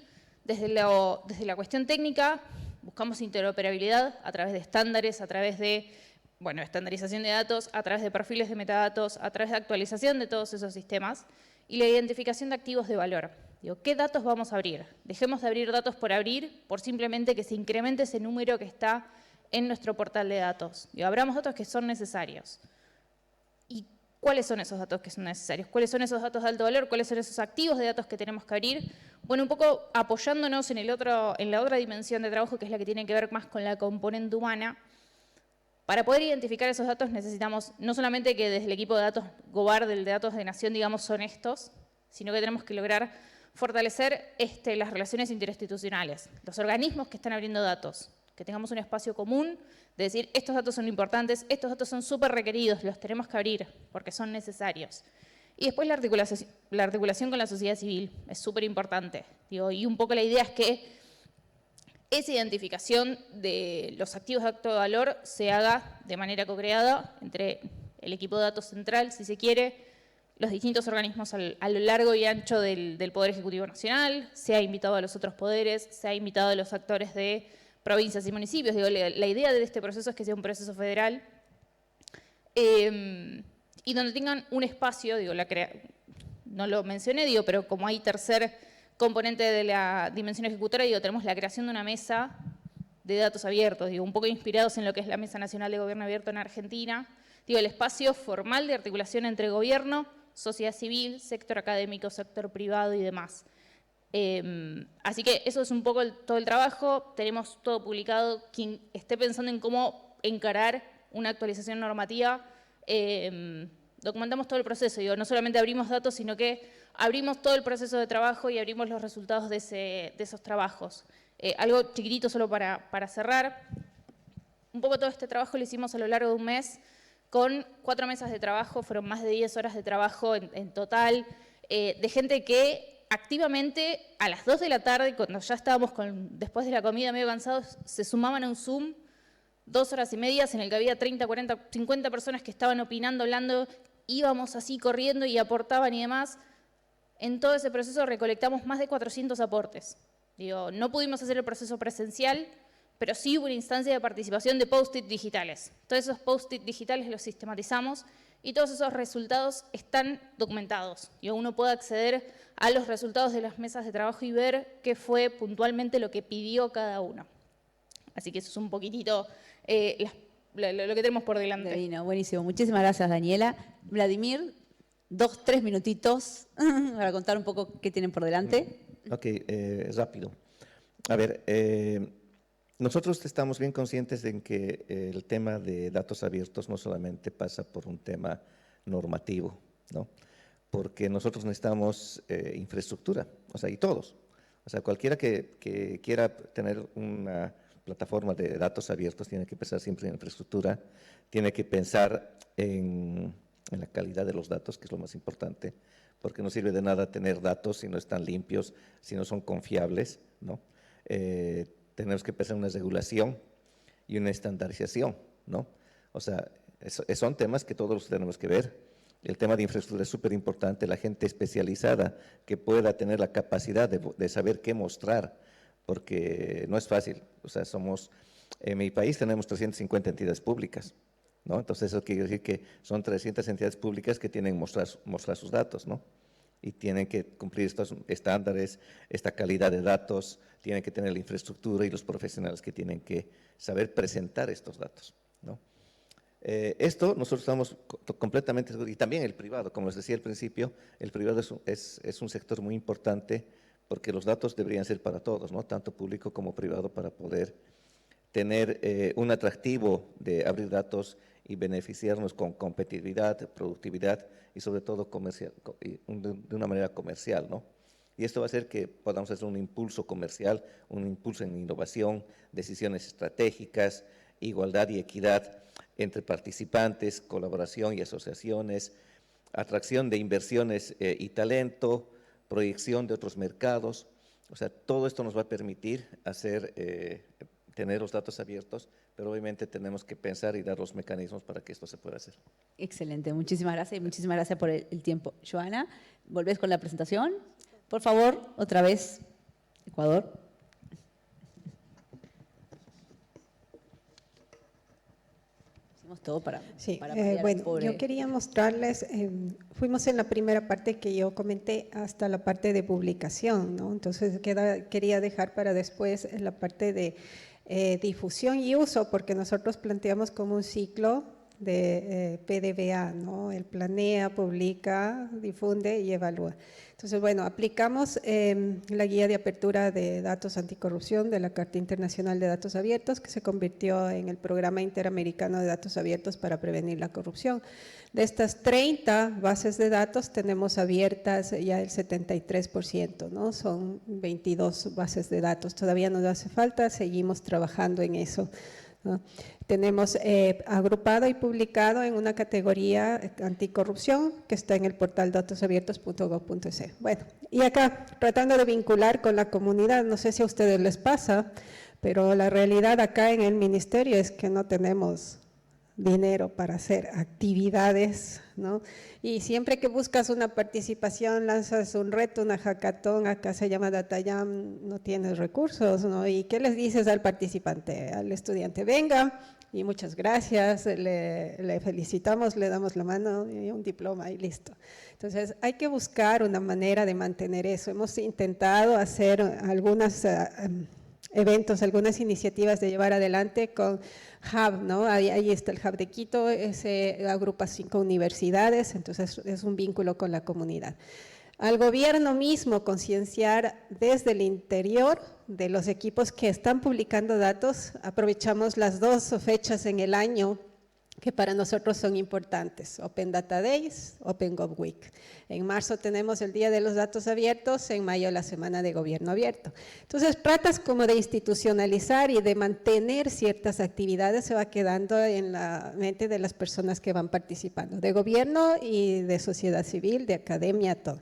desde la cuestión técnica, buscamos interoperabilidad a través de estándares, a través de estandarización de datos, a través de perfiles de metadatos, a través de actualización de todos esos sistemas y la identificación de activos de valor. Digo, ¿qué datos vamos a abrir? Dejemos de abrir datos por abrir, por simplemente que se incremente ese número que está en nuestro portal de datos. Digo, abramos datos que son necesarios. ¿Y cuáles son esos datos que son necesarios? ¿Cuáles son esos datos de alto valor? ¿Cuáles son esos activos de datos que tenemos que abrir? Bueno, un poco apoyándonos en la otra dimensión de trabajo, que es la que tiene que ver más con la componente humana. Para poder identificar esos datos necesitamos no solamente que desde el equipo de datos GOBAR, del de datos de Nación, digamos, son estos, sino que tenemos que lograr fortalecer las relaciones interinstitucionales, los organismos que están abriendo datos, que tengamos un espacio común de decir, estos datos son importantes, estos datos son súper requeridos, los tenemos que abrir porque son necesarios. Y después la articulación con la sociedad civil es súper importante. Y un poco la idea es que esa identificación de los activos de alto valor se haga de manera co-creada entre el equipo de datos central, si se quiere, los distintos organismos a lo largo y ancho del Poder Ejecutivo Nacional, se ha invitado a los otros poderes, se ha invitado a los actores de provincias y municipios. Digo, la idea de este proceso es que sea un proceso federal y donde tengan un espacio, no lo mencioné, pero como hay tercer componente de la dimensión ejecutora, tenemos la creación de una mesa de datos abiertos, un poco inspirados en lo que es la Mesa Nacional de Gobierno Abierto en Argentina, el espacio formal de articulación entre gobierno, sociedad civil, sector académico, sector privado y demás. Así que eso es un poco todo el trabajo, tenemos todo publicado. Quien esté pensando en cómo encarar una actualización normativa, documentamos todo el proceso, no solamente abrimos datos, sino que abrimos todo el proceso de trabajo y abrimos los resultados de esos trabajos. Algo chiquitito solo para cerrar, un poco todo este trabajo lo hicimos a lo largo de un mes, con 4 mesas de trabajo, fueron más de 10 horas de trabajo en total, de gente que activamente a las 2 de la tarde, cuando ya estábamos después de la comida medio cansados, se sumaban a un Zoom, 2 horas y media, en el que había 30, 40, 50 personas que estaban opinando, hablando, íbamos así corriendo y aportaban y demás. En todo ese proceso recolectamos más de 400 aportes. No pudimos hacer el proceso presencial, pero sí hubo una instancia de participación de post-it digitales. Todos esos post-it digitales los sistematizamos y todos esos resultados están documentados. Uno puede acceder a los resultados de las mesas de trabajo y ver qué fue puntualmente lo que pidió cada uno. Así que eso es un poquitito lo que tenemos por delante. Divino, buenísimo. Muchísimas gracias, Daniela. Vladimir, 2, 3 minutitos para contar un poco qué tienen por delante. Ok, rápido. A ver, nosotros estamos bien conscientes de que el tema de datos abiertos no solamente pasa por un tema normativo, ¿no? Porque nosotros necesitamos infraestructura, y todos. Cualquiera que quiera tener una plataforma de datos abiertos tiene que pensar siempre en infraestructura, tiene que pensar en la calidad de los datos, que es lo más importante, porque no sirve de nada tener datos si no están limpios, si no son confiables, ¿no? Tenemos que pensar en una regulación y una estandarización, ¿no? O sea, son temas que todos tenemos que ver. El tema de infraestructura es súper importante, la gente especializada que pueda tener la capacidad de saber qué mostrar, porque no es fácil. O sea, en mi país tenemos 350 entidades públicas, ¿no? Entonces eso quiere decir que son 300 entidades públicas que tienen que mostrar sus datos, ¿no? Y tienen que cumplir estos estándares, esta calidad de datos, tienen que tener la infraestructura y los profesionales que tienen que saber presentar estos datos, ¿no? Esto nosotros estamos completamente seguros, y también el privado, como les decía al principio, el privado es un sector muy importante porque los datos deberían ser para todos, ¿no? Tanto público como privado, para poder tener un atractivo de abrir datos y beneficiarnos con competitividad, productividad y sobre todo comercial, de una manera comercial, ¿no? Y esto va a hacer que podamos hacer un impulso comercial, un impulso en innovación, decisiones estratégicas, igualdad y equidad entre participantes, colaboración y asociaciones, atracción de inversiones y talento, proyección de otros mercados. O sea, todo esto nos va a permitir tener los datos abiertos, pero obviamente tenemos que pensar y dar los mecanismos para que esto se pueda hacer. Excelente, muchísimas gracias y muchísimas gracias por el tiempo. Joana, ¿volvés con la presentación? Por favor, otra vez, Ecuador. Hicimos todo para paliar bueno, al pobre. yo quería mostrarles, fuimos en la primera parte que yo comenté hasta la parte de publicación, ¿no? Entonces quería dejar para después la parte de difusión y uso, porque nosotros planteamos como un ciclo de PDVA, ¿no? El planea, publica, difunde y evalúa. Entonces, bueno, aplicamos la guía de apertura de datos anticorrupción de la Carta Internacional de Datos Abiertos, que se convirtió en el Programa Interamericano de Datos Abiertos para prevenir la corrupción. De estas 30 bases de datos, tenemos abiertas ya el 73%, ¿no? Son 22 bases de datos. Todavía nos hace falta, seguimos trabajando en eso, ¿no? Tenemos agrupado y publicado en una categoría anticorrupción que está en el portal datosabiertos.gov.es. Bueno, y acá tratando de vincular con la comunidad, no sé si a ustedes les pasa, pero la realidad acá en el ministerio es que no tenemos dinero para hacer actividades, ¿no? Y siempre que buscas una participación, lanzas un reto, una hackathon, acá se llama DataJam, no tienes recursos, ¿no? ¿Y qué les dices al participante, al estudiante? Venga, y muchas gracias, le felicitamos, le damos la mano y un diploma y listo. Entonces, hay que buscar una manera de mantener eso. Hemos intentado hacer algunos eventos, algunas iniciativas de llevar adelante con Hub, ¿no? Ahí está el Hub de Quito, se agrupa 5 universidades, entonces es un vínculo con la comunidad. Al gobierno mismo concienciar desde el interior de los equipos que están publicando datos, aprovechamos las 2 fechas en el año que para nosotros son importantes, Open Data Days, Open Gov Week. En marzo tenemos el Día de los Datos Abiertos, en mayo la Semana de Gobierno Abierto. Entonces tratas como de institucionalizar y de mantener ciertas actividades, se va quedando en la mente de las personas que van participando, de gobierno y de sociedad civil, de academia, todo.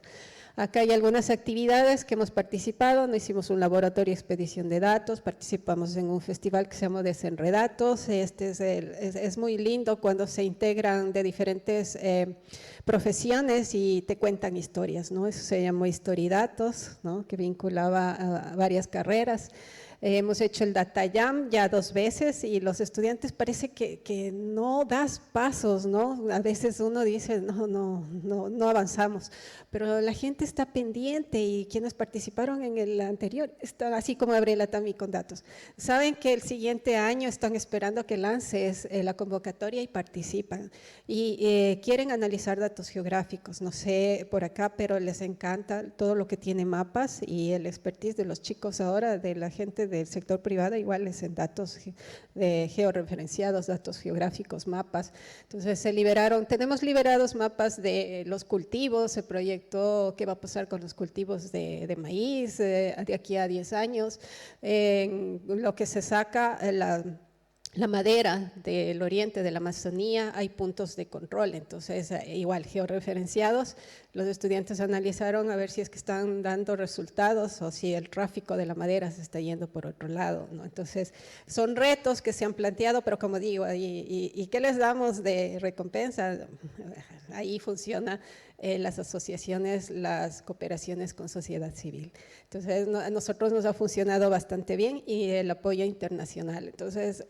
Acá hay algunas actividades que hemos participado, nos hicimos un laboratorio de expedición de datos, participamos en un festival que se llama Desenredatos, es muy lindo cuando se integran de diferentes profesiones y te cuentan historias, ¿no? Eso se llamó Historidatos, ¿no? Que vinculaba a varias carreras. Hemos hecho el DataJam ya 2 veces y los estudiantes parece que no das pasos, ¿no? A veces uno dice, no avanzamos, pero la gente está pendiente y quienes participaron en el anterior, están así como Gabriela también con datos. Saben que el siguiente año están esperando que lances la convocatoria y participan. Y quieren analizar datos geográficos, no sé por acá, pero les encanta todo lo que tiene mapas y el expertise de los chicos ahora, de la gente del sector privado, igual es en datos georreferenciados, datos geográficos, mapas. Entonces tenemos liberados mapas de los cultivos, se proyectó qué va a pasar con los cultivos de maíz de aquí a 10 años, lo que se saca, la madera del oriente de la Amazonía, hay puntos de control, entonces igual georreferenciados, los estudiantes analizaron a ver si es que están dando resultados o si el tráfico de la madera se está yendo por otro lado, ¿no? Entonces son retos que se han planteado, pero como digo, ¿y qué les damos de recompensa? Ahí funciona las asociaciones, las cooperaciones con sociedad civil. Entonces, a nosotros nos ha funcionado bastante bien y el apoyo internacional. Entonces,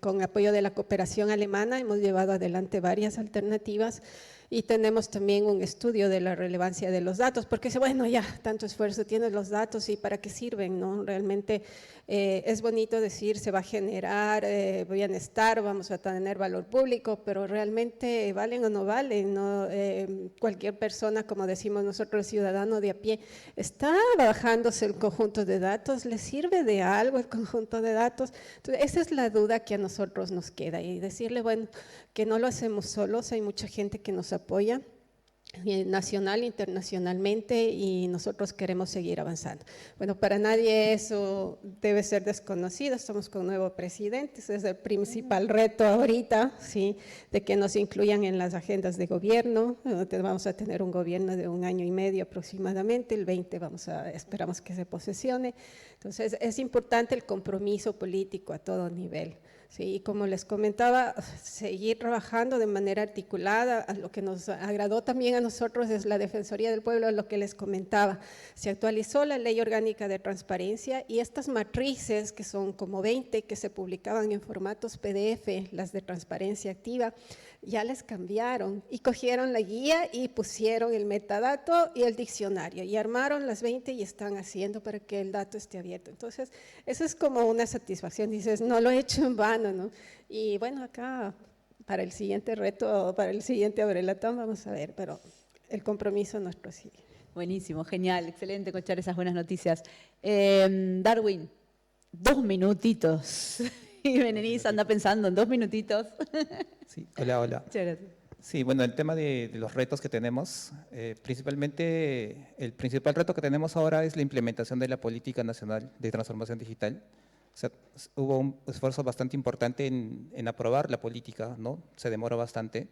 con apoyo de la cooperación alemana hemos llevado adelante varias alternativas y tenemos también un estudio de la relevancia de los datos, porque dice, bueno, ya, tanto esfuerzo, tienes los datos y ¿para qué sirven? ¿No? Realmente es bonito decir, se va a generar bienestar, vamos a tener valor público, pero realmente ¿valen o no valen? ¿No? Cualquier persona, como decimos nosotros, ciudadano de a pie, está bajándose el conjunto de datos, ¿le sirve de algo el conjunto de datos? Entonces, esa es la duda que a nosotros nos queda y decirle, bueno, que no lo hacemos solos, hay mucha gente que nos apoya, nacional, internacionalmente, y nosotros queremos seguir avanzando. Bueno, para nadie eso debe ser desconocido, estamos con un nuevo presidente, ese es el principal reto ahorita, ¿sí? De que nos incluyan en las agendas de gobierno, vamos a tener un gobierno de 1 año y medio aproximadamente, el 20 esperamos que se posesione, entonces es importante el compromiso político a todo nivel. Sí, y como les comentaba, seguir trabajando de manera articulada. Lo que nos agradó también a nosotros es la Defensoría del Pueblo, lo que les comentaba. Se actualizó la Ley Orgánica de Transparencia y estas matrices, que son como 20, que se publicaban en formatos PDF, las de transparencia activa, ya les cambiaron y cogieron la guía y pusieron el metadato y el diccionario y armaron las 20 y están haciendo para que el dato esté abierto. Entonces, eso es como una satisfacción, dices, no lo he hecho en vano, ¿no? Y bueno, acá para el siguiente reto, para el siguiente Abrelatón, vamos a ver, pero el compromiso nuestro sigue. Buenísimo, genial, excelente escuchar esas buenas noticias. Darwin, 2 minutitos. Y Berenice anda pensando en 2 minutitos. Sí, hola, hola. Muchas gracias. Sí, bueno, el tema de los retos que tenemos, principalmente el principal reto que tenemos ahora es la implementación de la Política Nacional de Transformación Digital. O sea, hubo un esfuerzo bastante importante en aprobar la política, ¿no? Se demoró bastante,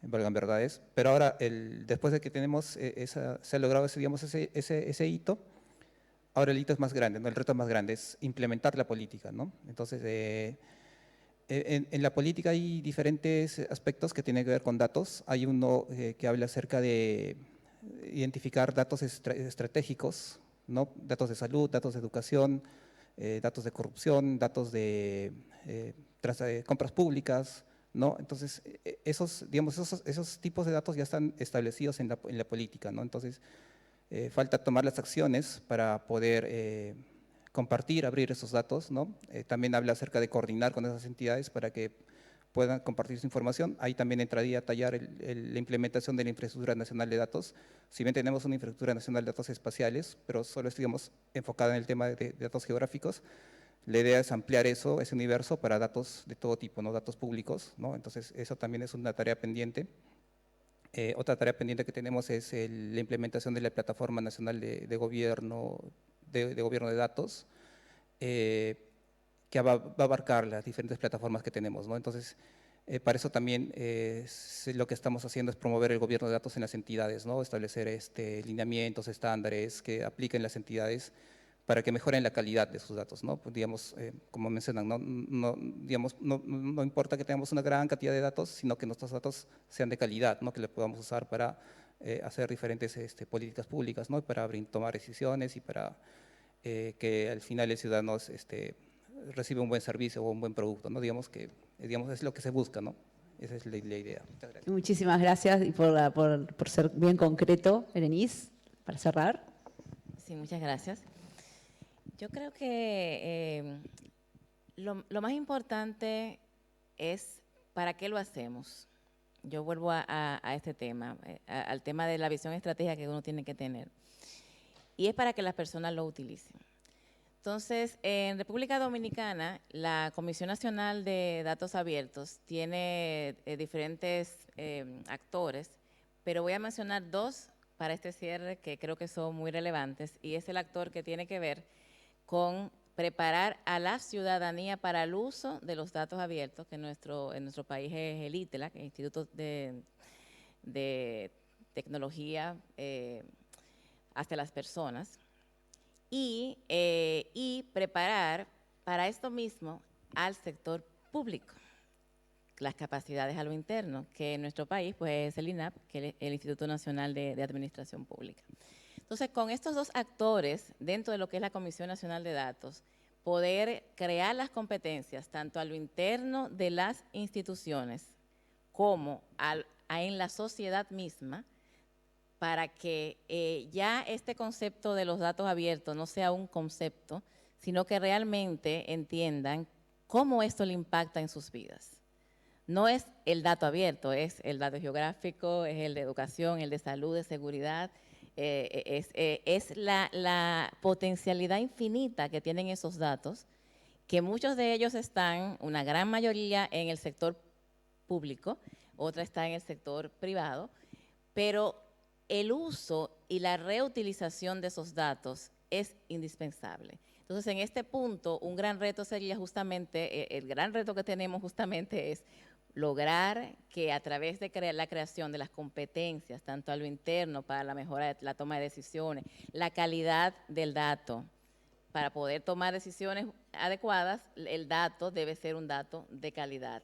valgan verdades, pero ahora, después de que tenemos se ha logrado ese hito, ahora el hito es más grande, ¿no? El reto más grande es implementar la política, ¿no? Entonces, en la política hay diferentes aspectos que tienen que ver con datos. Hay uno que habla acerca de identificar datos estratégicos, ¿no? Datos de salud, datos de educación, datos de corrupción, datos de compras públicas, ¿no? Entonces, esos tipos de datos ya están establecidos en la política, ¿no? Entonces, falta tomar las acciones para poder compartir, abrir esos datos, ¿no? También habla acerca de coordinar con esas entidades para que puedan compartir su información. Ahí también entraría a tallar la implementación de la infraestructura nacional de datos. Si bien tenemos una infraestructura nacional de datos espaciales, pero solo estamos enfocada en el tema de datos geográficos, la idea es ampliar ese universo para datos de todo tipo, ¿no? Datos públicos, ¿no? Entonces, eso también es una tarea pendiente. Otra tarea pendiente que tenemos es la implementación de la Plataforma Nacional de Gobierno de Datos, que va a abarcar las diferentes plataformas que tenemos, ¿no? Entonces, para eso también lo que estamos haciendo es promover el gobierno de datos en las entidades, ¿no? Establecer lineamientos, estándares que apliquen las entidades para que mejoren la calidad de sus datos, ¿no? Pues, digamos, como mencionan, no importa que tengamos una gran cantidad de datos, sino que nuestros datos sean de calidad, ¿no? Que los podamos usar para hacer diferentes políticas públicas, ¿no? Para tomar decisiones y para que al final el ciudadano reciba un buen servicio o un buen producto, ¿no? Digamos que es lo que se busca, ¿no? Esa es la idea. Muchas gracias. Muchísimas gracias y por ser bien concreto, Berenice, para cerrar. Sí, muchas gracias. Yo creo que lo más importante es para qué lo hacemos. Yo vuelvo a este tema, al tema de la visión estratégica que uno tiene que tener. Y es para que las personas lo utilicen. Entonces, en República Dominicana, la Comisión Nacional de Datos Abiertos tiene diferentes actores, pero voy a mencionar 2 para este cierre que creo que son muy relevantes, y es el actor que tiene que ver con preparar a la ciudadanía para el uso de los datos abiertos, que en nuestro país es el ITELA, que es el Instituto de Tecnología hacia las Personas, y preparar para esto mismo al sector público, las capacidades a lo interno, que en nuestro país pues, es el INAP, que es el Instituto Nacional de Administración Pública. Entonces, con estos dos actores, dentro de lo que es la Comisión Nacional de Datos, poder crear las competencias, tanto a lo interno de las instituciones, como en la sociedad misma, para que ya este concepto de los datos abiertos no sea un concepto, sino que realmente entiendan cómo esto le impacta en sus vidas. No es el dato abierto, es el dato geográfico, es el de educación, el de salud, de seguridad, es la potencialidad infinita que tienen esos datos, que muchos de ellos están, una gran mayoría, en el sector público, otra está en el sector privado, pero el uso y la reutilización de esos datos es indispensable. Entonces, en este punto, un gran reto sería justamente, el gran reto que tenemos justamente es lograr que a través de la creación de las competencias, tanto a lo interno para la mejora de la toma de decisiones, la calidad del dato, para poder tomar decisiones adecuadas, el dato debe ser un dato de calidad.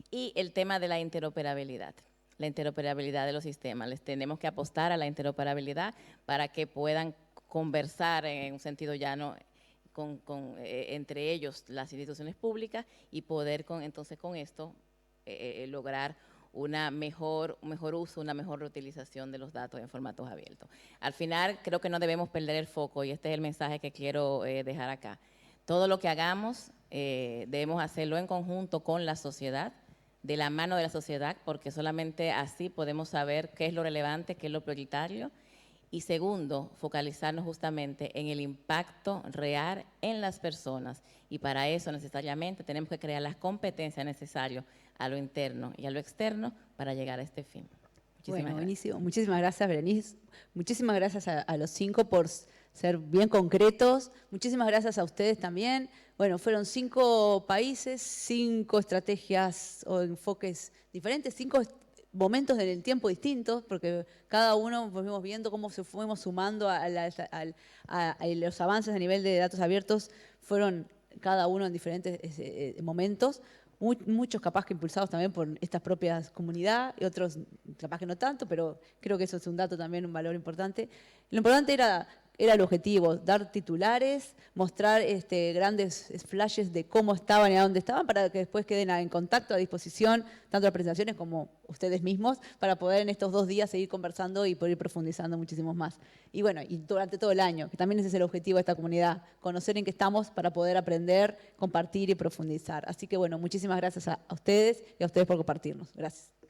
Y el tema de la interoperabilidad de los sistemas. Les tenemos que apostar a la interoperabilidad para que puedan conversar en un sentido llano entre ellos, las instituciones públicas, y poder entonces con esto lograr un mejor uso, una mejor reutilización de los datos en formatos abiertos. Al final, creo que no debemos perder el foco, y este es el mensaje que quiero dejar acá. Todo lo que hagamos debemos hacerlo en conjunto con la sociedad, de la mano de la sociedad, porque solamente así podemos saber qué es lo relevante, qué es lo prioritario. Y segundo, focalizarnos justamente en el impacto real en las personas. Y para eso necesariamente tenemos que crear las competencias necesarias a lo interno y a lo externo para llegar a este fin. Bueno, buenísimo. Muchísimas gracias, Berenice. Muchísimas gracias a los 5 por ser bien concretos. Muchísimas gracias a ustedes también. Bueno, fueron 5 países, 5 estrategias o enfoques diferentes, 5 momentos en el tiempo distintos, porque cada uno fuimos viendo cómo se fuimos sumando a los avances a nivel de datos abiertos, fueron cada uno en diferentes momentos, muchos capaz que impulsados también por estas propias comunidades y otros capaz que no tanto, pero creo que eso es un dato también, un valor importante. Lo importante era el objetivo, dar titulares, mostrar grandes flashes de cómo estaban y a dónde estaban, para que después queden en contacto, a disposición, tanto las presentaciones como ustedes mismos, para poder en estos 2 días seguir conversando y poder ir profundizando muchísimos más. Y bueno, y durante todo el año, que también ese es el objetivo de esta comunidad, conocer en qué estamos para poder aprender, compartir y profundizar. Así que bueno, muchísimas gracias a ustedes y a ustedes por compartirnos. Gracias.